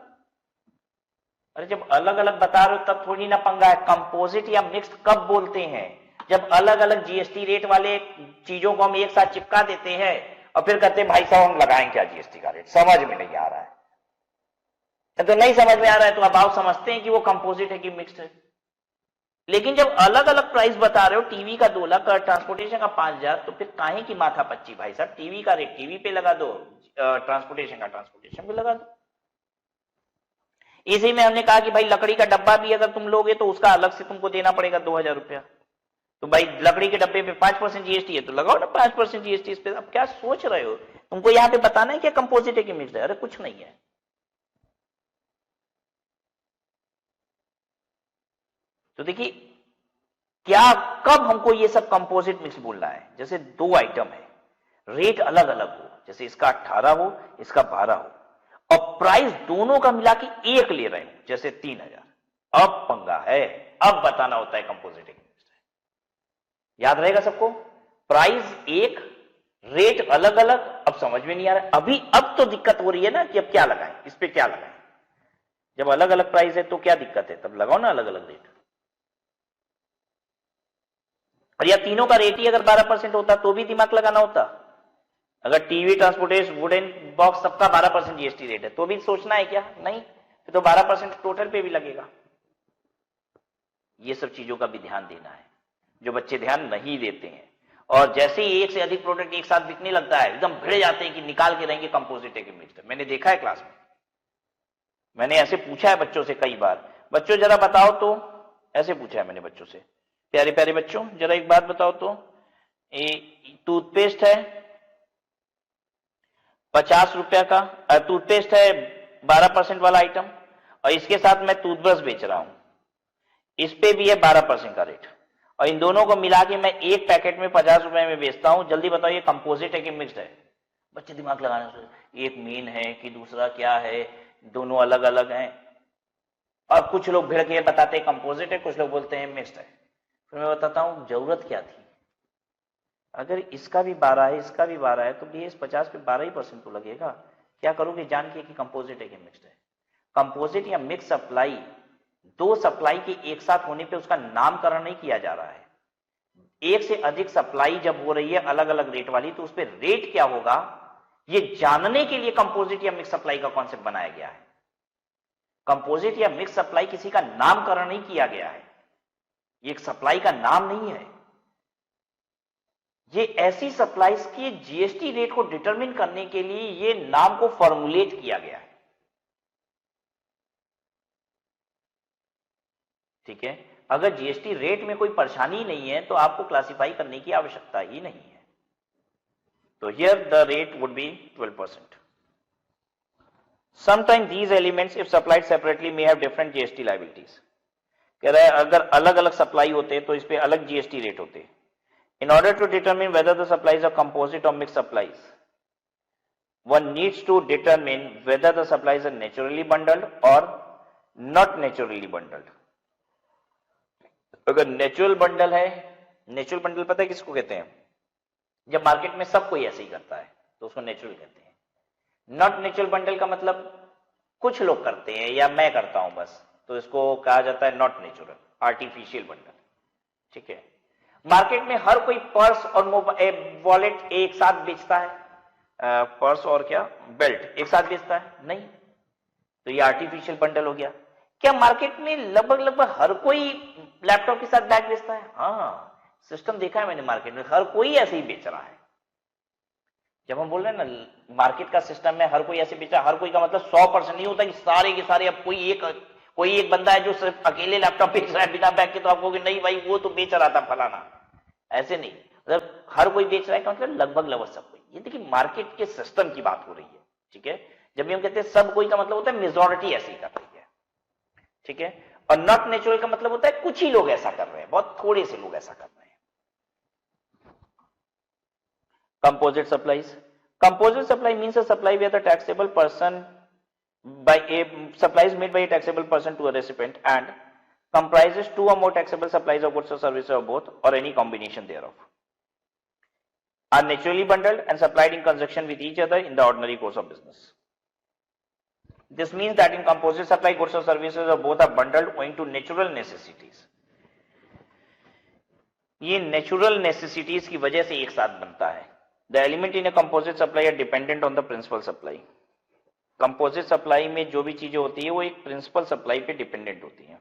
अरे जब अलग अलग बता रहे हो तब थोड़ी ना पंगा है। कंपोजिट या मिक्स्ड कब बोलते हैं? जब अलग अलग जीएसटी रेट वाले चीजों को हम एक साथ चिपका देते हैं और फिर कहते हैं भाई साहब हम लगाएं क्या जीएसटी का रेट, समझ में नहीं आ रहा है। तो नहीं समझ में आ रहा है तो अब आप समझते हैं कि वो कंपोजिट है कि मिक्स्ड है। लेकिन जब अलग अलग प्राइस बता रहे हो, टीवी का 2 लाख का, ट्रांसपोर्टेशन का 5,000, तो फिर काहे की माथा पच्ची भाई साहब? टीवी का रेट टीवी पे लगा दो, ट्रांसपोर्टेशन का ट्रांसपोर्टेशन पे लगा दो। इसी में हमने कहा कि भाई लकड़ी का डब्बा भी अगर तुम लोगे तो उसका अलग से तुमको देना पड़ेगा 2,000 रुपया। तो भाई लकड़ी के डब्बे पे 5% जीएसटी है तो लगाओ ना 5% जीएसटी इस पे। अब क्या सोच रहे हो? तुमको यहाँ पे बताना है क्या कंपोजिट है कि मिक्स्ड है? अरे कुछ नहीं है। तो देखिए क्या, कब हमको ये सब कंपोजिट मिक्स बोलना है? जैसे 2 आइटम है, रेट अलग अलग हो, जैसे इसका 18 हो इसका 12 हो, और प्राइस दोनों का मिला के एक ले रहे हो, जैसे 3,000। अब पंगा है, अब बताना होता है कंपोजिट है कि मिक्स्ड है। याद रहेगा सबको? प्राइस एक, रेट अलग अलग। अब समझ में नहीं आ रहा है अभी, अब तो दिक्कत हो रही है ना कि अब क्या लगाएं, इस पे क्या लगाएं। जब अलग अलग प्राइस है तो क्या दिक्कत है, तब लगाओ ना अलग अलग रेट। और या तीनों का रेट ही अगर 12% होता तो भी दिमाग लगाना होता। अगर टीवी, ट्रांसपोर्टेशन, वुडन बॉक्स सबका 12% जीएसटी रेट है तो भी सोचना है क्या? नहीं, तो 12% टोटल पे भी लगेगा। ये सब चीजों का भी ध्यान देना है जो बच्चे ध्यान नहीं देते हैं। और जैसे ही एक से अधिक प्रोडक्ट एक साथ बिकने लगता है एकदम भिड़ जाते हैं कि निकाल के रहेंगे कंपोजिट है कि मिक्स्ड है। मैंने देखा है क्लास में, मैंने ऐसे पूछा है बच्चों से कई बार, बच्चों जरा बताओ तो, ऐसे पूछा है मैंने बच्चों से, प्यारे प्यारे बच्चों जरा एक बात बताओ तो, टूथपेस्ट है 50 रुपया का, टूथपेस्ट है 12% वाला आइटम, और इसके साथ मैं टूथब्रश बेच रहा हूं, इस पे भी है 12% का रेट, और इन दोनों को मिला के मैं एक पैकेट में 50 रुपए में बेचता हूं। जल्दी बताओ ये कंपोजिट है कि मिक्स्ड है? बच्चे दिमाग लगाने से, एक मेन है कि दूसरा क्या है, दोनों अलग अलग हैं। और कुछ लोग भिड़ के बताते हैं कंपोजिट है, कुछ लोग बोलते हैं मिक्स्ड है। फिर मैं बताता हूं जरूरत क्या थी। अगर इसका भी 12 है इसका भी 12 है तो BS 50 पे 12% तो लगेगा। क्या करोगे जान के कि कंपोजिट है कि मिक्स्ड है? कंपोजिट या मिक्स सप्लाई, दो सप्लाई के एक साथ होने पे उसका नामकरण नहीं किया जा रहा है। एक से अधिक सप्लाई जब हो रही है अलग अलग रेट वाली, तो उस पर रेट क्या होगा ये जानने के लिए कंपोजिट या मिक्स सप्लाई का कॉन्सेप्ट बनाया गया है। कंपोजिट या मिक्स सप्लाई किसी का नामकरण नहीं किया गया है, ये एक सप्लाई का नाम नहीं है। ये ऐसी सप्लाईज के जीएसटी रेट को डिटरमिन करने के लिए ये नाम को फॉर्मुलेट किया गया है। ठीक है, अगर जीएसटी रेट में कोई परेशानी नहीं है तो आपको क्लासिफाई करने की आवश्यकता ही नहीं है। तो here the rate would be 12%. Sometimes these elements if supplied separately may have different GST liabilities. कह रहा है अगर अलग अलग सप्लाई होते तो इस पे अलग जीएसटी रेट होते। In order to determine whether the supplies are composite or mixed supplies, one needs to determine whether the supplies are naturally bundled or not naturally bundled. अगर नेचुरल बंडल है, natural bundle पता है किसको कहते हैं? जब market में सब कोई ऐसे ही करता है तो उसको नेचुरल कहते हैं। नॉट नेचुरल बंडल का मतलब कुछ लोग करते हैं या मैं करता हूं बस, तो इसको कहा जाता है नॉट नेचुरल, आर्टिफिशियल बंडल। ठीक है, मार्केट में हर कोई पर्स और वॉलेट एक साथ बेचता है, पर्स और क्या बेल्ट एक साथ बेचता है? नहीं, तो ये आर्टिफिशियल बंडल हो गया। क्या मार्केट में लगभग हर कोई लैपटॉप के साथ बैग बेचता है? हाँ, सिस्टम देखा है मैंने मार्केट में, हर कोई ऐसे ही बेच रहा है। जब हम बोल रहे हैं ना मार्केट का सिस्टम में हर कोई ऐसे बेच रहा है, हर कोई का मतलब 100% नहीं होता कि सारे के सारे। अब कोई एक बंदा है जो सिर्फ अकेले लैपटॉप बेच रहा है बिना बैग के, तो आप कहोगे नहीं भाई वो तो बेच रहा था फलाना, ऐसे नहीं। मतलब हर कोई बेच रहा है का मतलब लगभग सब कोई। ये देखिए मार्केट के सिस्टम की बात हो रही है। ठीक है, जब भी हम कहते हैं सब कोई का मतलब होता है मेजॉरिटी ऐसे ही कर रही है। ठीक है, और नॉट नेचुरल का मतलब होता है कुछ ही लोग ऐसा कर रहे हैं, बहुत थोड़े से लोग ऐसा कर रहे हैं। Composite supplies, composite supply means a supply where the taxable person by a supplies made by a taxable person to a recipient and comprises two or more taxable supplies of goods or services or both or any combination thereof, are naturally bundled and supplied in conjunction with each other in the ordinary course of business. This means that in composite supply goods or services or both are bundled owing to natural necessities. ये natural necessities की वजह से एक साथ बनता है। The element in a composite supply are dependent on the principal supply. Composite supply में जो भी चीजें होती है वो एक प्रिंसिपल सप्लाई पे डिपेंडेंट होती है।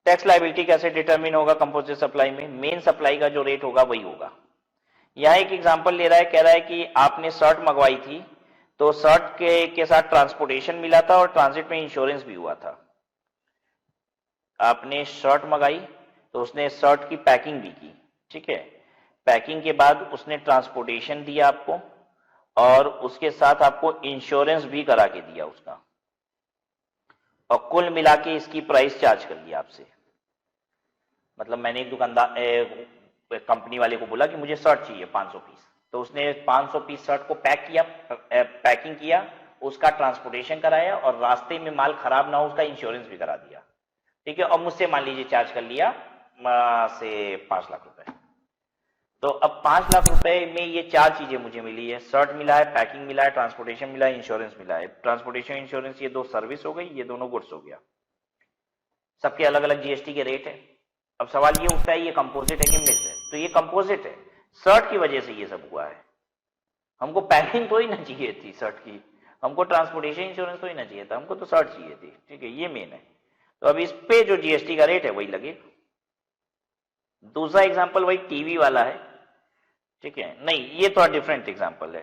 टैक्स लायबिलिटी कैसे डिटरमिन होगा कंपोजिट सप्लाई में? मेन सप्लाई का जो रेट होगा वही होगा। यहां एक एग्जांपल ले रहा है, कह रहा है कि आपने शर्ट मंगवाई थी तो शर्ट के साथ ट्रांसपोर्टेशन मिला था और ट्रांजिट में इंश्योरेंस भी हुआ था। आपने शर्ट मंगाई तो उसने शर्ट की पैकिंग भी की। ठीक है, पैकिंग के बाद उसने ट्रांसपोर्टेशन दिया आपको और उसके साथ आपको इंश्योरेंस भी करा के दिया उसका, और कुल मिला के इसकी प्राइस चार्ज कर लिया आपसे। मतलब मैंने एक दुकानदार कंपनी वाले को बोला कि मुझे शर्ट चाहिए 500 पीस, तो उसने 500 पीस शर्ट को पैकिंग किया, उसका ट्रांसपोर्टेशन कराया और रास्ते में माल खराब ना हो उसका इंश्योरेंस भी करा दिया। ठीक है, और मुझसे मान लीजिए चार्ज कर लिया से 5 लाख रुपए। तो अब 5 लाख रुपए में ये 4 चीजें मुझे मिली है, शर्ट मिला है, पैकिंग मिला है, ट्रांसपोर्टेशन मिला है, इंश्योरेंस मिला है। ट्रांसपोर्टेशन इंश्योरेंस ये 2 सर्विस हो गई, ये दोनों गुड्स हो गया। सबके अलग अलग जीएसटी के रेट है। अब सवाल ये उठता है ये कंपोजिट है कि मिक्स है? तो ये कंपोजिट है, शर्ट की वजह से ये सब हुआ है। हमको पैकिंग तो ही ना चाहिए थी शर्ट की, हमको ट्रांसपोर्टेशन इंश्योरेंस तो ही ना चाहिए था, हमको तो शर्ट चाहिए थी। ठीक है, ये मेन है। तो अब इस पे जो जीएसटी का रेट है वही लगेगा। दूसरा एग्जाम्पल वही टीवी वाला है। ठीक है, नहीं ये थोड़ा डिफरेंट एग्जांपल है।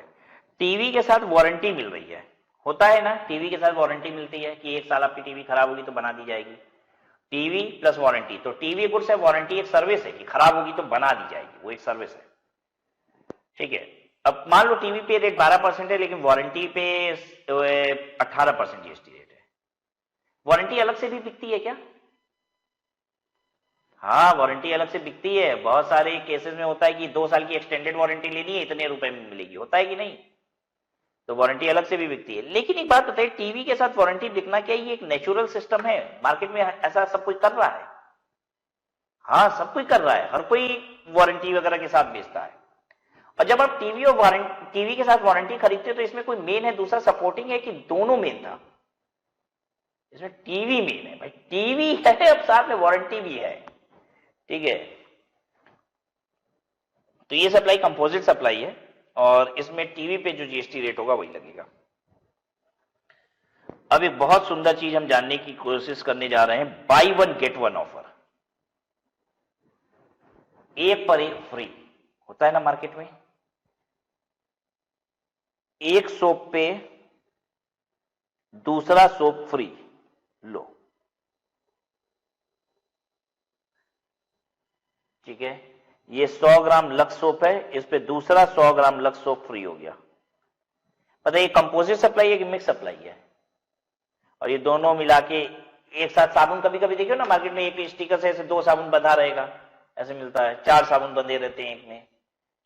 टीवी के साथ वारंटी मिल रही है, होता है ना, टीवी के साथ वारंटी मिलती है कि 1 साल आपकी टीवी खराब होगी तो बना दी जाएगी। टीवी प्लस वारंटी, तो टीवी गुड्स है, वारंटी एक सर्विस है कि खराब होगी तो बना दी जाएगी, वो एक सर्विस है। ठीक है, अब मान लो टीवी पे रेट 12% है लेकिन वारंटी पे 18% जीएसटी रेट है। वारंटी अलग से भी बिकती है क्या? हाँ, वारंटी अलग से बिकती है। बहुत सारे केसेस में होता है कि 2 साल की एक्सटेंडेड वारंटी लेनी है, इतने रुपए में मिलेगी, होता है कि नहीं? तो वारंटी अलग से भी बिकती है। लेकिन एक बात बताइए, टीवी के साथ वारंटी बिकना क्या ये एक नेचुरल सिस्टम है? मार्केट में ऐसा सब कुछ कर रहा है? हाँ, सब कुछ कर रहा है, हर कोई वारंटी वगैरह के साथ बेचता है। और जब आप टीवी के साथ वारंटी खरीदते हो तो इसमें कोई मेन है, दूसरा सपोर्टिंग है कि दोनों मेन था? इसमें टीवी मेन है भाई, टीवी है, अब साथ में वारंटी भी है। ठीक है, तो ये सप्लाई कंपोजिट सप्लाई है और इसमें टीवी पे जो जीएसटी रेट होगा वही लगेगा। अब एक बहुत सुंदर चीज हम जानने की कोशिश करने जा रहे हैं, बाई 1 गेट 1 ऑफर। एक पर एक फ्री होता है ना मार्केट में, एक सोप पे दूसरा सोप फ्री लो। ठीक है, ये 100 ग्राम लक्स सोप है, इस पे दूसरा 100 ग्राम लक्स सोप फ्री हो गया। पता है ये कंपोजिट सप्लाई है कि मिक्स सप्लाई है? और ये दोनों मिला के एक साथ साबुन, कभी कभी देखियो ना मार्केट में एक स्टिकर से ऐसे 2 साबुन बंधा रहेगा, ऐसे मिलता है, 4 साबुन बंधे रहते हैं एक में।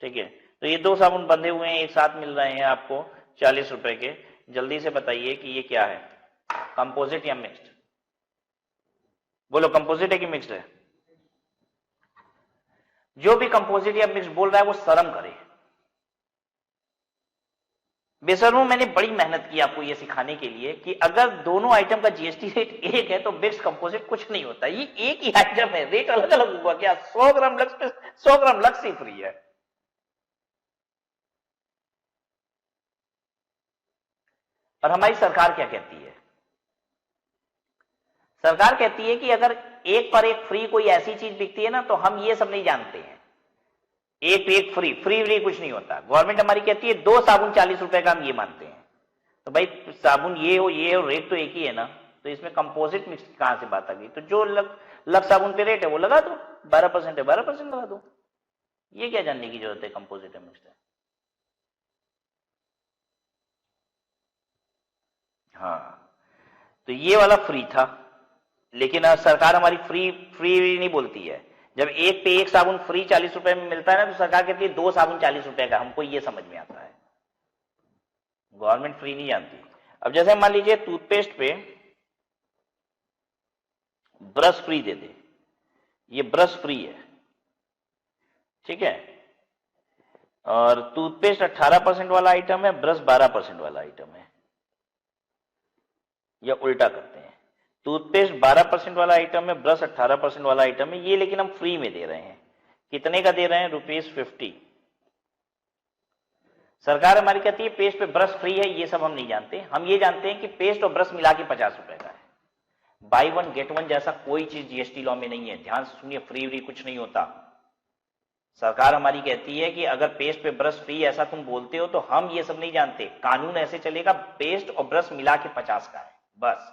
ठीक है, तो ये 2 साबुन बंधे हुए हैं, एक साथ मिल रहे हैं आपको 40 रुपए के। जल्दी से बताइए कि ये क्या है, कंपोजिट या मिक्स्ड? बोलो, कंपोजिट है कि मिक्स्ड है? जो भी कंपोजिट या मिक्स्ड बोल रहा है वो शर्म करे। बेशर्मों, मैंने बड़ी मेहनत की आपको ये सिखाने के लिए कि अगर दोनों आइटम का जीएसटी रेट एक है तो मिक्स कंपोजिट कुछ नहीं होता। ये एक ही आइटम है, रेट अलग अलग होगा क्या? 100 ग्राम लक्स पे 100 ग्राम लक्स ही फ्री है। और हमारी सरकार क्या कहती है? सरकार कहती है कि अगर एक पर एक फ्री कोई ऐसी चीज बिकती है ना, तो हम ये सब नहीं जानते हैं, एक पे एक फ्री, फ्री कुछ नहीं होता। गवर्नमेंट हमारी कहती है 2 साबुन 40 रुपए का, हम ये मानते हैं। तो भाई साबुन ये हो रेट तो एक ही है ना, तो इसमें कंपोजिट मिक्स कहां से बात आ गई? तो जो लक्स साबुन पे रेट है वो लगा दो, 12% है 12% लगा दो। ये क्या जानने की जरूरत है कंपोजिट है मिक्स है? हाँ, तो ये वाला फ्री था, लेकिन सरकार हमारी फ्री नहीं बोलती है। जब एक पे एक साबुन फ्री 40 रुपए में मिलता है ना, तो सरकार कहती है 2 साबुन 40 रुपए का। हमको ये समझ में आता है, गवर्नमेंट फ्री नहीं जानती। अब जैसे मान लीजिए टूथपेस्ट पे ब्रश फ्री दे दे, ये ब्रश फ्री है, ठीक है, और टूथपेस्ट 18% वाला आइटम है, ब्रश 12% वाला आइटम है, या उल्टा करते हैं, टूथपेस्ट 12% वाला आइटम है, ब्रश 18% वाला आइटम है, ये लेकिन हम फ्री में दे रहे हैं। कितने का दे रहे हैं? ₹50। सरकार हमारी कहती है पेस्ट पे ब्रश फ्री है, ये सब हम नहीं जानते। हम ये जानते हैं कि पेस्ट और ब्रश मिला के 50 रुपए का है। बाई 1 गेट 1 जैसा कोई चीज जीएसटी लॉ में नहीं है। ध्यान से सुनिए, फ्री कुछ नहीं होता। सरकार हमारी कहती है कि अगर पेस्ट पे ब्रश फ्री ऐसा तुम बोलते हो, तो हम ये सब नहीं जानते। कानून ऐसे चलेगा, पेस्ट और ब्रश मिला के 50 का है बस।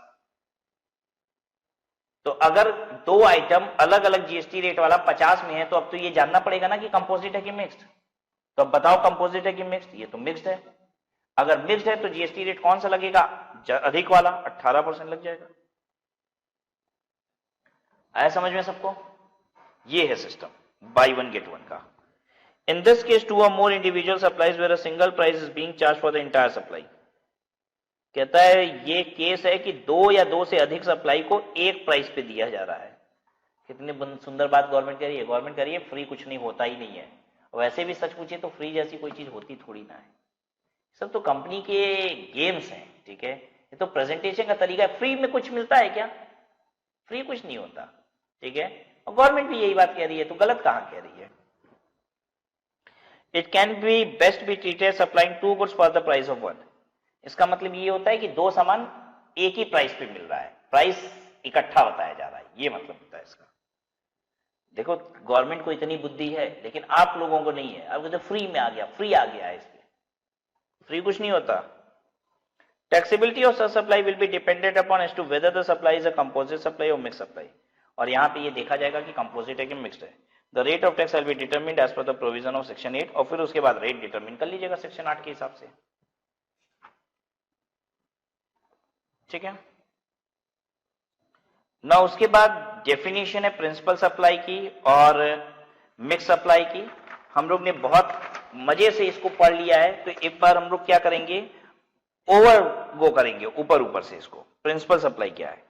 तो अगर 2 आइटम अलग अलग जीएसटी रेट वाला 50 में है, तो अब तो ये जानना पड़ेगा ना कि कंपोजिट है कि मिक्स्ड। तो अब बताओ कंपोजिट है कि मिक्स्ड? ये तो मिक्स्ड है। अगर मिक्स्ड है तो जीएसटी रेट कौन सा लगेगा? अधिक वाला, 18% लग जाएगा। आया समझ में सबको? ये है सिस्टम बाई 1 गेट 1 का। In this case 2 or more individual supplies where a single price is being charged for the entire supply। कहता है ये केस है कि 2 या 2 से अधिक सप्लाई को एक प्राइस पे दिया जा रहा है। कितनी सुंदर बात गवर्नमेंट कह रही है। गवर्नमेंट कह रही है फ्री कुछ नहीं होता ही नहीं है। वैसे भी सच पूछे तो फ्री जैसी कोई चीज होती थोड़ी ना है। सब तो कंपनी के गेम्स हैं, ठीक है, ये तो प्रेजेंटेशन का तरीका है। फ्री में कुछ मिलता है क्या? फ्री कुछ नहीं होता, ठीक है। और गवर्नमेंट भी यही बात कह रही है, तो गलत कहां कह रही है? It can be best be treated supplying 2 goods for the price of 1। इसका मतलब ये होता है कि 2 सामान एक ही प्राइस पे मिल रहा है, प्राइस इकट्ठा बताया जा रहा है, ये मतलब होता है इसका। देखो गवर्नमेंट को इतनी बुद्धि है, लेकिन आप लोगों को नहीं है। आप कहते फ्री में आ गया, फ्री आ गया है, इस पे फ्री कुछ नहीं होता। Taxability of such supply will be dependent upon as to whether the supply is a composite supply और मिक्स सप्लाई। और यहाँ पे ये देखा जाएगा कि कंपोजिट है कि मिक्स्ड है। The rate of tax will be determined as per the provision of section 8। और फिर उसके बाद रेट डिटरमिन कर लीजिएगा सेक्शन 8 के हिसाब से, ठीक है ना। उसके बाद डेफिनेशन है प्रिंसिपल सप्लाई की और मिक्स सप्लाई की। हम लोग ने बहुत मजे से इसको पढ़ लिया है, तो एक बार हम लोग क्या करेंगे, ओवर गो करेंगे ऊपर ऊपर से इसको। प्रिंसिपल सप्लाई क्या है?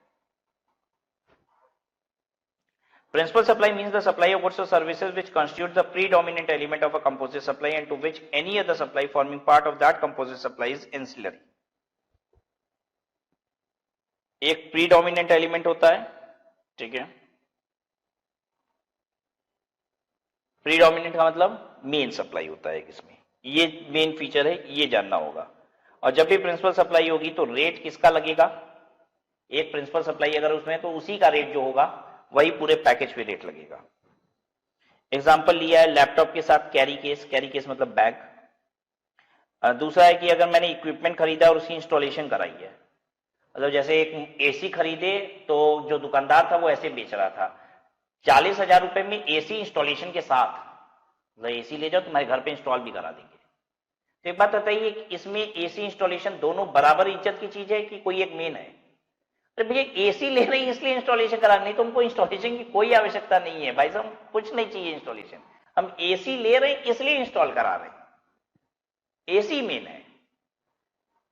Principal supply means the supply of goods or services which constitute the predominant element of a composite supply and to which any other supply forming part of that composite supply is ancillary। एक predominant element होता है, ठीक है। predominant का मतलब main supply होता है इसमें, ये मेन फीचर है, ये जानना होगा। और जब भी प्रिंसिपल सप्लाई होगी तो रेट किसका लगेगा? एक प्रिंसिपल सप्लाई अगर उसमें, तो उसी का रेट जो होगा वही पूरे पैकेज पे रेट लगेगा। एग्जांपल लिया है लैपटॉप के साथ कैरी केस मतलब बैग। दूसरा है कि अगर मैंने इक्विपमेंट खरीदा और उसकी इंस्टॉलेशन कराई है, मतलब जैसे एक एसी खरीदे तो जो दुकानदार था वो ऐसे बेच रहा था 40,000 रुपए में एसी इंस्टॉलेशन के साथ, मतलब एसी ले जाओ तुम्हारे घर पे इंस्टॉल भी करा देंगे। तो एक बात बताइए कि इसमें एसी इंस्टॉलेशन दोनों बराबर इज्जत की चीज है कि कोई एक मेन है? तो भैया एसी ले रही है इसलिए इंस्टॉलेशन करानी, नहीं तो हमको इंस्टॉलेशन की कोई आवश्यकता नहीं है भाई साहब, कुछ नहीं चाहिए इंस्टॉलेशन। हम एसी ले रहे हैं इसलिए इंस्टॉल करा रहे हैं, एसी मेन है,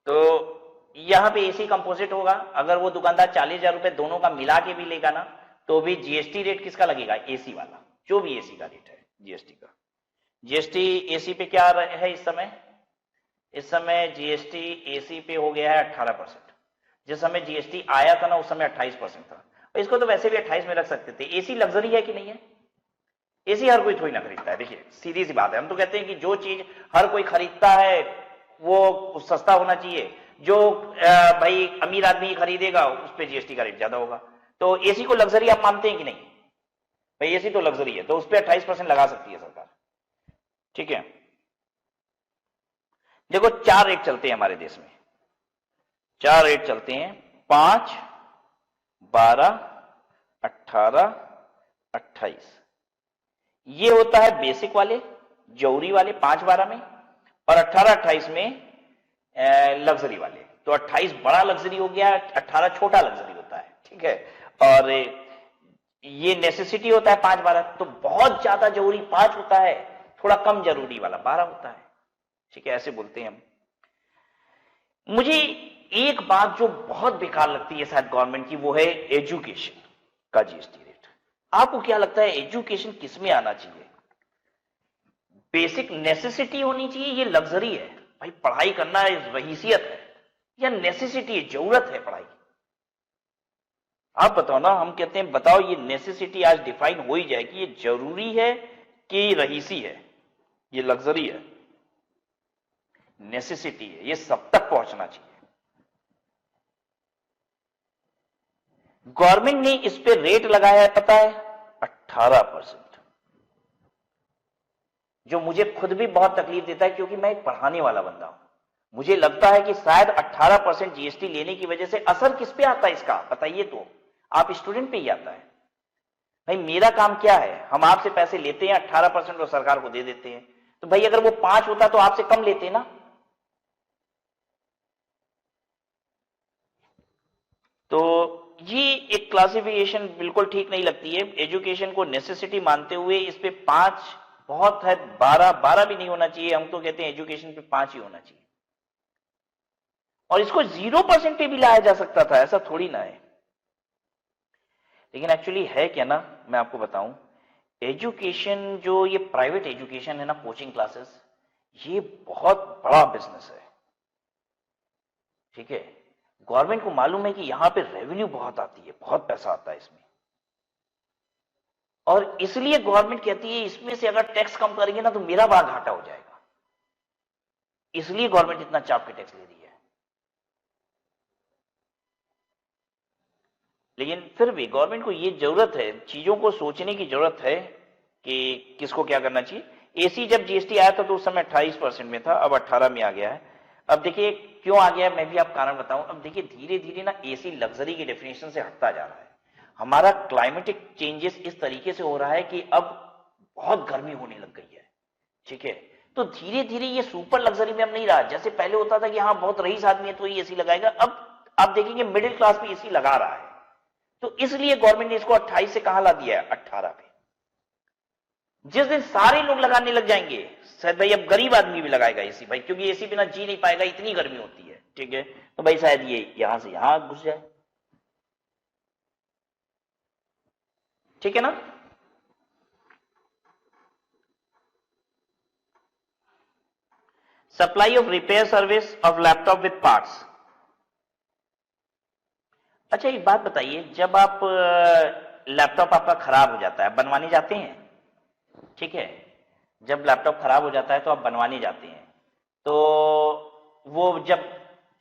तो यहां पे एसी कंपोजिट होगा। अगर वो दुकानदार 40,000 रुपए दोनों का मिला के भी लेगा ना, तो भी जीएसटी रेट किसका लगेगा? एसी वाला, जो भी एसी का रेट है जीएसटी का। जीएसटी एसी पे क्या है इस समय? इस समय जीएसटी एसी पे हो गया है 18%। जिस समय जीएसटी आया था ना उस समय 28% था। और इसको तो वैसे भी 28 में रख सकते थे। एसी लग्जरी है कि नहीं है? एसी हर कोई थोड़ी ना खरीदता है। देखिए सीधी सी बात है, हम तो कहते हैं कि जो चीज हर कोई खरीदता है वो सस्ता होना चाहिए। जो भाई अमीर आदमी खरीदेगा उस पर जीएसटी का रेट ज्यादा होगा। तो एसी को लग्जरी आप मानते हैं कि नहीं? भाई एसी तो लग्जरी है, तो उस पर 28% लगा सकती है सरकार। ठीक है, देखो 4 रेट चलते हैं हमारे देश में। 4 रेट चलते हैं, 5, 12, 18, 28। ये होता है बेसिक वाले, जरूरी वाले 5, 12 में, और 18, 28 में लग्जरी वाले। तो 28 बड़ा लग्जरी हो गया, 18 छोटा लग्जरी होता है। ठीक है, और ये नेसेसिटी होता है 5, 12। तो बहुत ज्यादा जरूरी 5 होता है, थोड़ा कम जरूरी वाला 12 होता है। ठीक है, ऐसे बोलते हैं हम। मुझे एक बात जो बहुत बेकार लगती है शायद गवर्नमेंट की, वो है एजुकेशन का जीएसटी रेट। आपको क्या लगता है एजुकेशन किस में आना चाहिए? बेसिक नेसेसिटी होनी चाहिए, ये लग्जरी है? भाई पढ़ाई करना रहीसियत है या नेसेसिटी है, जरूरत है पढ़ाई? आप बताओ ना। हम कहते हैं बताओ ये नेसेसिटी आज डिफाइन हो ही जाए कि ये जरूरी है कि रहीसी है, ये लग्जरी है, नेसेसिटी है, ये सब तक पहुंचना चाहिए। गवर्नमेंट ने इस पे रेट लगाया है, पता है 18%, जो मुझे खुद भी बहुत तकलीफ देता है क्योंकि मैं एक पढ़ाने वाला बंदा हूं। मुझे लगता है कि शायद 18% जीएसटी लेने की वजह से असर किस पे आता है इसका, बताइए तो। आप स्टूडेंट पे ही आता है। भाई मेरा काम क्या है? हम आपसे पैसे लेते हैं 18% और सरकार को दे देते हैं। तो भाई अगर वो 5 होता तो आपसे कम लेते ना। तो ये एक क्लासिफिकेशन बिल्कुल ठीक नहीं लगती है। एजुकेशन को नेसेसिटी मानते हुए इस पे 5 बहुत है, 12 भी नहीं होना चाहिए। हम तो कहते हैं एजुकेशन पे 5 ही होना चाहिए। और इसको 0% पे भी लाया जा सकता था, ऐसा थोड़ी ना है। लेकिन एक्चुअली है क्या ना, मैं आपको बताऊं, एजुकेशन जो ये प्राइवेट एजुकेशन है ना, कोचिंग क्लासेस, ये बहुत बड़ा बिजनेस है। ठीक है, गवर्नमेंट को मालूम है कि यहां पे रेवेन्यू बहुत आती है, बहुत पैसा आता है इसमें, और इसलिए गवर्नमेंट कहती है इसमें से अगर टैक्स कम करेंगे ना तो मेरा बड़ा घाटा हो जाएगा। इसलिए गवर्नमेंट इतना चाप के टैक्स ले रही है। लेकिन फिर भी गवर्नमेंट को ये जरूरत है, चीजों को सोचने की जरूरत है कि किसको क्या करना चाहिए। एसी जब जीएसटी आया था तो उस समय 28% में था, अब 18 में आ गया है। अब देखिए क्यों आ गया है, मैं भी आप कारण बताऊं। अब देखिए धीरे धीरे ना एसी लग्जरी की डेफिनेशन से हटता जा रहा है। हमारा क्लाइमेटिक चेंजेस इस तरीके से हो रहा है कि अब बहुत गर्मी होने लग गई है। ठीक है, तो धीरे धीरे ये सुपर लग्जरी में अब नहीं रहा। जैसे पहले होता था कि हाँ बहुत रईस आदमी है तो ये एसी लगाएगा, अब आप देखेंगे मिडिल क्लास भी एसी लगा रहा है। तो इसलिए गवर्नमेंट ने इसको 28 से कहां ला दिया है, 18 पे। जिस दिन सारे लोग लगाने लग जाएंगे, शायद भाई अब गरीब आदमी भी लगाएगा एसी, भाई क्योंकि एसी बिना जी नहीं पाएगा, इतनी गर्मी होती है। ठीक है, तो भाई शायद ये यहां से यहां घुस जाए। ठीक है ना। Supply of repair service of laptop with parts. अच्छा एक बात बताइए, जब आप लैपटॉप आपका खराब हो जाता है, बनवाने जाते हैं, ठीक है, जब लैपटॉप खराब हो जाता है तो आप बनवाने जाते हैं, तो वो जब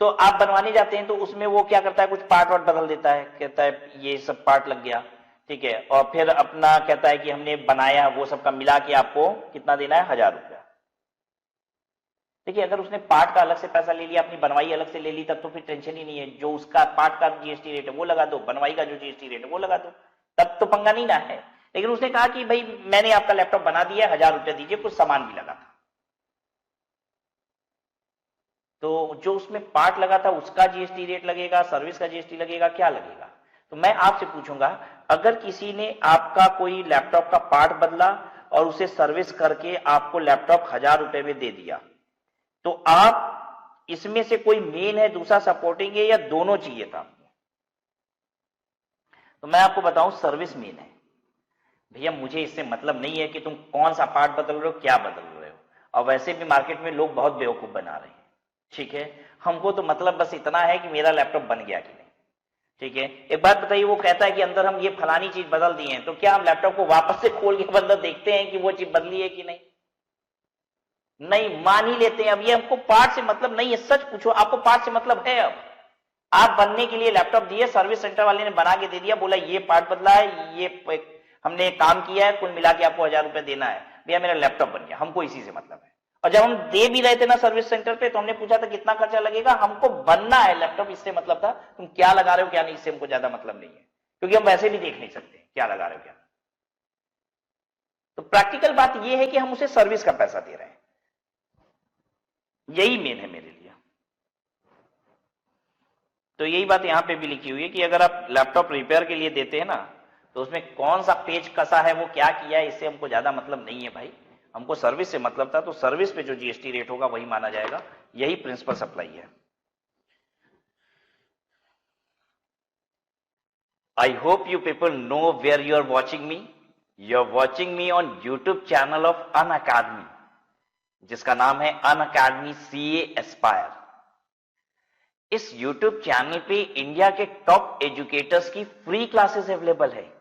तो आप बनवाने जाते हैं तो उसमें वो क्या करता है, कुछ पार्ट वार्ट बदल देता है, कहता है ये सब पार्ट लग गया, ठीक है, और फिर अपना कहता है कि हमने बनाया, वो सबका मिला के आपको कितना देना है, 1000 रुपया। देखिए अगर उसने पार्ट का अलग से पैसा ले लिया, अपनी बनवाई अलग से ले ली, तब तो फिर टेंशन ही नहीं है। जो उसका पार्ट का जीएसटी रेट है वो लगा दो, बनवाई का जो जीएसटी रेट है वो लगा दो, तब तो पंगा नहीं ना है। लेकिन उसने कहा कि भाई मैंने आपका लैपटॉप बना दिया, 1000 रुपया दीजिए, कुछ सामान भी लगा था, तो जो उसमें पार्ट लगा था उसका जीएसटी रेट लगेगा, सर्विस का जीएसटी लगेगा, क्या लगेगा? तो मैं आपसे पूछूंगा, अगर किसी ने आपका कोई लैपटॉप का पार्ट बदला और उसे सर्विस करके आपको लैपटॉप 1000 रुपए में दे दिया, तो आप इसमें से कोई मेन है, दूसरा सपोर्टिंग है, या दोनों चाहिए था? तो मैं आपको बताऊं, सर्विस मेन है भैया। मुझे इससे मतलब नहीं है कि तुम कौन सा पार्ट बदल रहे हो, क्या बदल रहे हो। और वैसे भी मार्केट में लोग बहुत बेवकूफ बना रहे हैं, ठीक है। हमको तो मतलब बस इतना है कि मेरा लैपटॉप बन गया कि नहीं, ठीक है। एक बात बताइए, वो कहता है कि अंदर हम ये फलानी चीज बदल दिए हैं, तो क्या हम लैपटॉप को वापस से खोल के अंदर देखते हैं कि वो चीज बदली है कि नहीं? नहीं, मान ही लेते हैं। अब ये हमको पार्ट से मतलब नहीं है। सच पूछो, आपको पार्ट से मतलब है? अब आप बनने के लिए लैपटॉप दिए, सर्विस सेंटर वाले ने बना के दे दिया, बोला ये पार्ट बदला है, ये हमने काम किया है, कुल मिला के आपको 1000 रुपए देना है, भैया मेरा लैपटॉप बन गया। हमको इसी से मतलब है। और जब हम दे भी रहे थे ना सर्विस सेंटर पे, तो हमने पूछा था कितना खर्चा लगेगा, हमको बनना है लैपटॉप, इससे मतलब था। तुम क्या लगा रहे हो क्या नहीं, इससे हमको ज्यादा मतलब नहीं है, क्योंकि हम वैसे भी देख नहीं सकते क्या लगा रहे हो क्या। तो प्रैक्टिकल बात यह है कि हम उसे सर्विस का पैसा दे रहे हैं, यही मेन है मेरे लिए। तो यही बात यहां पे भी लिखी हुई है कि अगर आप लैपटॉप रिपेयर के लिए देते हैं ना, तो उसमें कौन सा पेज कसा है, वो क्या किया है, इससे हमको ज्यादा मतलब नहीं है भाई। हमको सर्विस से मतलब था, तो सर्विस पे जो जीएसटी रेट होगा वही माना जाएगा। यही प्रिंसिपल सप्लाई है। I hope you people know where you are watching me. You are watching me on YouTube channel of Unacademy, जिसका नाम है अनअकैडमी सीए एस्पायर। इस YouTube चैनल पे इंडिया के टॉप एजुकेटर्स की फ्री क्लासेस अवेलेबल है।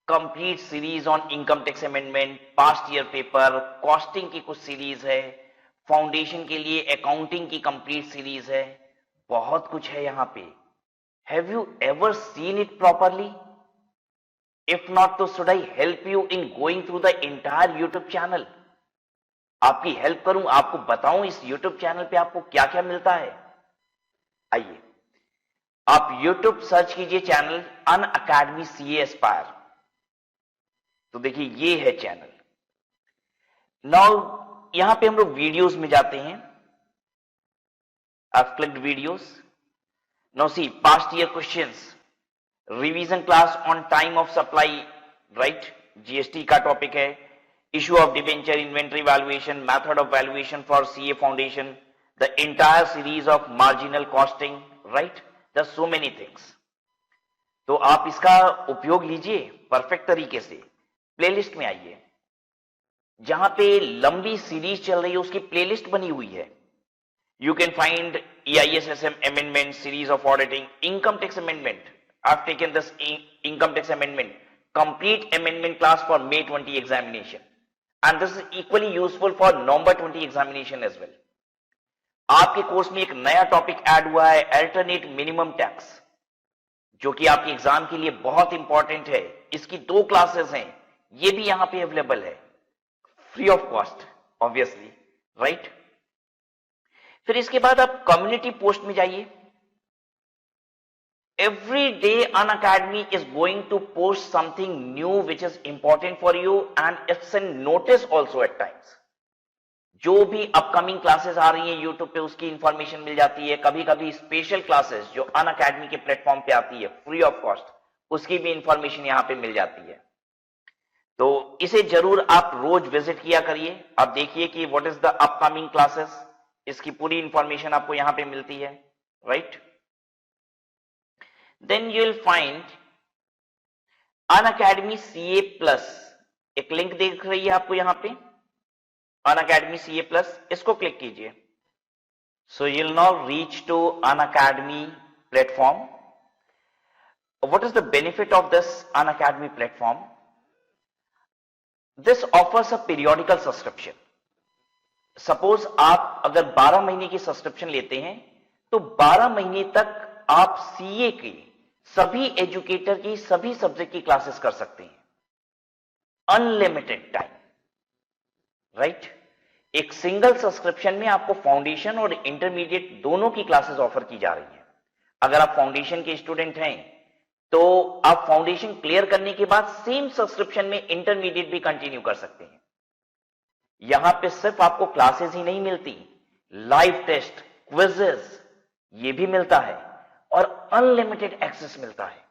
Complete series on income tax amendment, past year paper, costing की कुछ सीरीज है, फाउंडेशन के लिए अकाउंटिंग की कंप्लीट सीरीज है, बहुत कुछ है यहां पे। Have you ever seen it properly? If not, तो should I help you in going through the entire YouTube channel? आपकी हेल्प करूं, आपको बताऊं इस यूट्यूब चैनल पे आपको क्या क्या मिलता है। आइए, आप YouTube सर्च कीजिए चैनल अनअकैडमी सीए एस्पायर, तो देखिए ये है चैनल। नाउ यहां पे हम लोग वीडियोस में जाते हैं। I've clicked videos. Now see past year questions, revision class on time of supply, right? GST का टॉपिक है, issue of debenture, inventory valuation, method of valuation for CA foundation, the entire series of marginal costing, right? There's so many things. तो आप इसका उपयोग लीजिए perfect तरीके से। Playlist में आइए, जहां पे लंबी सीरीज चल रही है उसकी प्लेलिस्ट बनी हुई है। You can find EISSM amendment, series of auditing, income tax amendment. I've taken this income tax amendment, complete amendment class for May 20 examination, and this is equally useful for November 20 examination as well. आपके course में एक नया topic add हुआ है, alternate minimum tax, जो कि आपके exam के लिए बहुत इंपॉर्टेंट है। इसकी 2 क्लासेस हैं, ये भी यहां पे अवेलेबल है free of cost obviously, right. फिर इसके बाद आप कम्युनिटी पोस्ट में जाइए। Every day Unacademy is going to post something new which is important for you, and it's an notice also at times. जो भी अपकमिंग क्लासेस आ रही हैं यूट्यूब पे, उसकी इंफॉर्मेशन मिल जाती है। कभी कभी स्पेशल क्लासेस जो अनअकैडमी के प्लेटफॉर्म पे आती है फ्री ऑफ कॉस्ट, उसकी भी इंफॉर्मेशन यहां पे मिल जाती है। तो इसे जरूर आप रोज विजिट किया करिए। आप देखिए कि what is the upcoming classes, इसकी पूरी इंफॉर्मेशन आपको यहां पे मिलती है, right. Then you will find Unacademy CA plus, एक लिंक देख रही है आपको यहां पे, अनअकैडमी CA प्लस, इसको क्लिक कीजिए। So you will now reach to Unacademy platform. What is the benefit of this Unacademy platform? This offers a periodical subscription. Suppose आप अगर 12 महीने की सब्सक्रिप्शन लेते हैं, तो 12 महीने तक आप CA की सभी एजुकेटर की सभी सब्जेक्ट की क्लासेस कर सकते हैं, अनलिमिटेड टाइम, राइट। एक सिंगल सब्सक्रिप्शन में आपको फाउंडेशन और इंटरमीडिएट दोनों की क्लासेस ऑफर की जा रही हैं। अगर आप फाउंडेशन के स्टूडेंट हैं तो आप फाउंडेशन क्लियर करने के बाद सेम सब्सक्रिप्शन में इंटरमीडिएट भी कंटिन्यू कर सकते हैं। यहां पे सिर्फ आपको क्लासेस ही नहीं मिलती, लाइव टेस्ट, क्विजेस, ये भी मिलता है, और अनलिमिटेड एक्सेस मिलता है।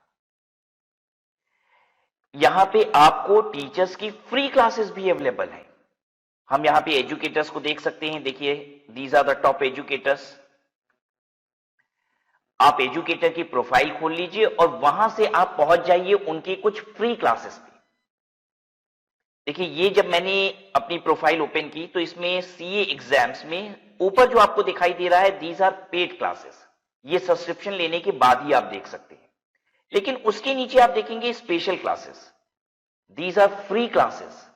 यहां पे आपको टीचर्स की फ्री क्लासेस भी अवेलेबल है। हम यहां पे एजुकेटर्स को देख सकते हैं, देखिए these are the top educators. आप एजुकेटर की प्रोफाइल खोल लीजिए और वहां से आप पहुंच जाइए उनकी कुछ फ्री क्लासेस पे। देखिए ये जब मैंने अपनी प्रोफाइल ओपन की तो इसमें सीए एग्जाम्स में ऊपर जो आपको दिखाई दे रहा है दीज आर पेड क्लासेस, ये सब्सक्रिप्शन लेने के बाद ही आप देख सकते हैं। लेकिन उसके नीचे आप देखेंगे special classes, these are free classes.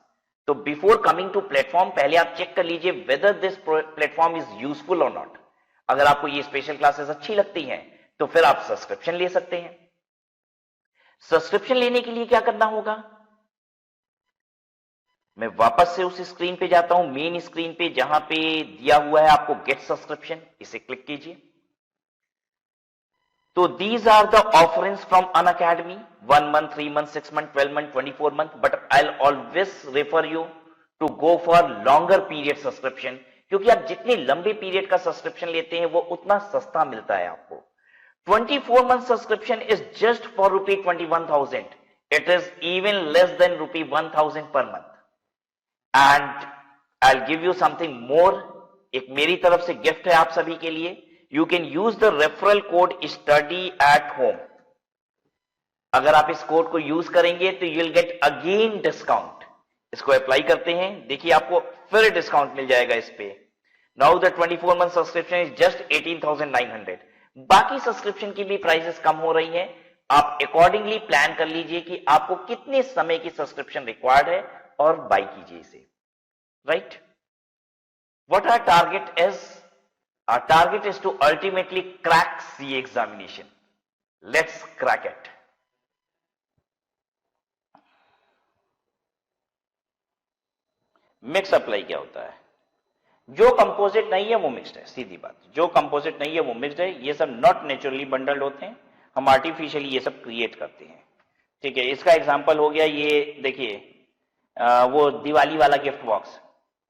तो बिफोर कमिंग टू प्लेटफॉर्म पहले आप चेक कर लीजिए whether this platform is useful और नॉट। अगर आपको ये स्पेशल क्लासेस अच्छी लगती हैं तो फिर आप सब्सक्रिप्शन ले सकते हैं। सब्सक्रिप्शन लेने के लिए क्या करना होगा, मैं वापस से उस स्क्रीन पे जाता हूं, मेन स्क्रीन पे जहां पे दिया हुआ है आपको गेट सब्सक्रिप्शन, इसे क्लिक कीजिए। तो these are the offerings from Unacademy, 1 month, 3 month, 6 month, 12 month, 24 month, but I'll always refer you to go for longer period subscription, क्योंकि आप जितने लंबे पीरियड का सब्सक्रिप्शन लेते हैं वो उतना सस्ता मिलता है आपको। 24 month subscription is just for ₹21,000. It is even less than ₹1,000 per month. And I'll give you something more. एक मेरी तरफ से गिफ्ट है आप सभी के लिए। You can use the referral code study at home. अगर आप इस कोड को यूज करेंगे तो you'll get again discount. इसको अप्लाई करते हैं, देखिए आपको फिर डिस्काउंट मिल जाएगा इस पे। Now the 24 month subscription is just 18,900. बाकी सब्सक्रिप्शन की भी प्राइसेस कम हो रही हैं। आप अकॉर्डिंगली प्लान कर लीजिए कि आपको कितने समय की सब्सक्रिप्शन रिक्वायर्ड है और बाय कीजिए इसे, right. What our target is? Our target is to ultimately crack CA examination. Let's crack it. Mix apply क्या होता है? जो कंपोजिट नहीं है वो मिक्स्ड है, सीधी बात। जो कंपोजिट नहीं है वो मिक्स्ड है। ये सब नॉट नेचुरली बंडल्ड होते हैं, हम आर्टिफिशियली ये सब क्रिएट करते हैं, ठीक है। इसका एग्जांपल हो गया ये, देखिए वो दिवाली वाला गिफ्ट बॉक्स,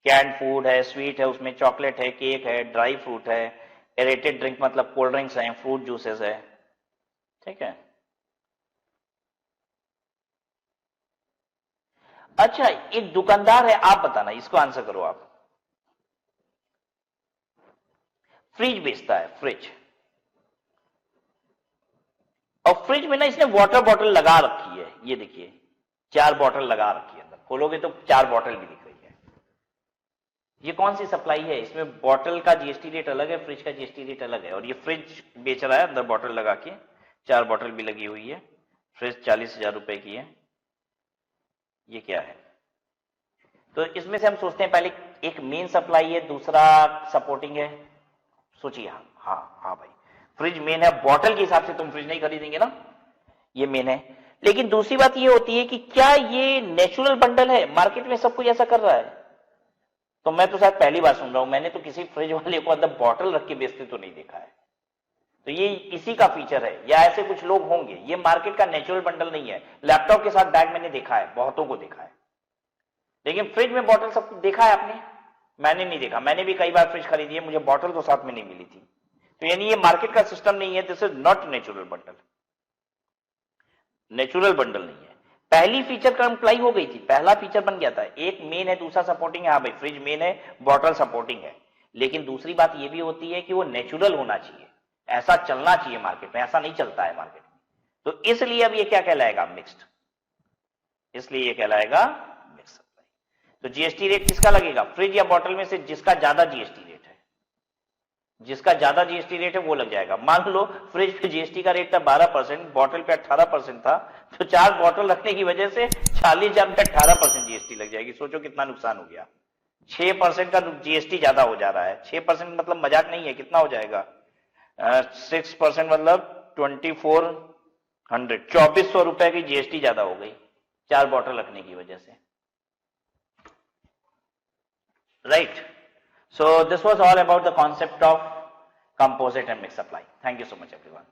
कैंड फूड है, स्वीट है, उसमें चॉकलेट है, केक है, ड्राई फ्रूट है, एरेटेड ड्रिंक मतलब कोल्ड ड्रिंक्स हैं, फ्रूट जूसेस है, ठीक है। अच्छा, एक दुकानदार है, आप बताना, इसको आंसर करो आप। फ्रिज बेचता है, फ्रिज, और फ्रिज में ना इसने वाटर बॉटल लगा रखी है, ये देखिए 4 बॉटल लगा रखी है, अंदर खोलोगे तो 4 बॉटल भी दिख रही है। ये कौन सी सप्लाई है? इसमें बॉटल का जीएसटी रेट अलग है, फ्रिज का जीएसटी रेट अलग है, और ये फ्रिज बेच रहा है अंदर बॉटल लगा के, 4 बॉटल भी लगी हुई है, फ्रिज 40,000 रुपए की है। ये क्या है? तो इसमें से हम सोचते हैं पहले एक मेन सप्लाई है, दूसरा सपोर्टिंग है। सोचिए, हाँ भाई, फ्रिज मेन है, बॉटल के हिसाब से तुम फ्रिज नहीं खरीदेंगे ना, ये मेन है। लेकिन दूसरी बात ये होती है कि क्या ये नेचुरल बंडल है? मार्केट में सब कुछ ऐसा कर रहा है? तो मैं तो शायद पहली बार सुन रहा हूं, मैंने तो किसी फ्रिज वाले को अंदर बॉटल रख के बेचते तो नहीं देखा है। तो ये इसी का फीचर है, या ऐसे कुछ लोग होंगे। ये मार्केट का नेचुरल बंडल नहीं है। लैपटॉप के साथ बैग मैंने देखा है, बहुतों को देखा है, लेकिन फ्रिज में बॉटल सब देखा है आपने? मैंने नहीं देखा। मैंने भी कई बार फ्रिज खरीदी है, मुझे बॉटल तो साथ में नहीं मिली थी। तो यानी ये मार्केट का सिस्टम नहीं है, this is not natural bundle, natural bundle नहीं है। पहली फीचर कंप्लाई हो गई थी, पहला फीचर बन गया था, एक मेन है दूसरा सपोर्टिंग है। हाँ भाई, फ्रिज मेन है, बॉटल सपोर्टिंग है। लेकिन दूसरी बात ये भी होती है कि वो नेचुरल होना चाहिए, ऐसा चलना चाहिए मार्केट में, ऐसा नहीं चलता है मार्केट में। तो इसलिए अब ये क्या कहलाएगा? मिक्स्ड। इसलिए ये कहलाएगा मिक्स सप्लाई। तो जीएसटी रेट किसका लगेगा? फ्रिज या बॉटल में से जिसका ज्यादा जीएसटी रेट है, जिसका ज्यादा जीएसटी रेट है वो लग जाएगा। मान लो फ्रिज पे जीएसटी का रेट था 12%, बॉटल पे 18% था, तो 4 बॉटल रखने की वजह से 40,000 पे 18% जीएसटी लग जाएगी। सोचो कितना नुकसान हो गया। 6% का जीएसटी ज्यादा हो जा रहा है। 6% मतलब मजाक नहीं है, कितना हो जाएगा? 6% मतलब 2400, 2400 रुपए की जीएसटी ज्यादा हो गई 4 बॉटल रखने की वजह से, right. So this was all about the concept of composite and mix supply. Thank you so much everyone.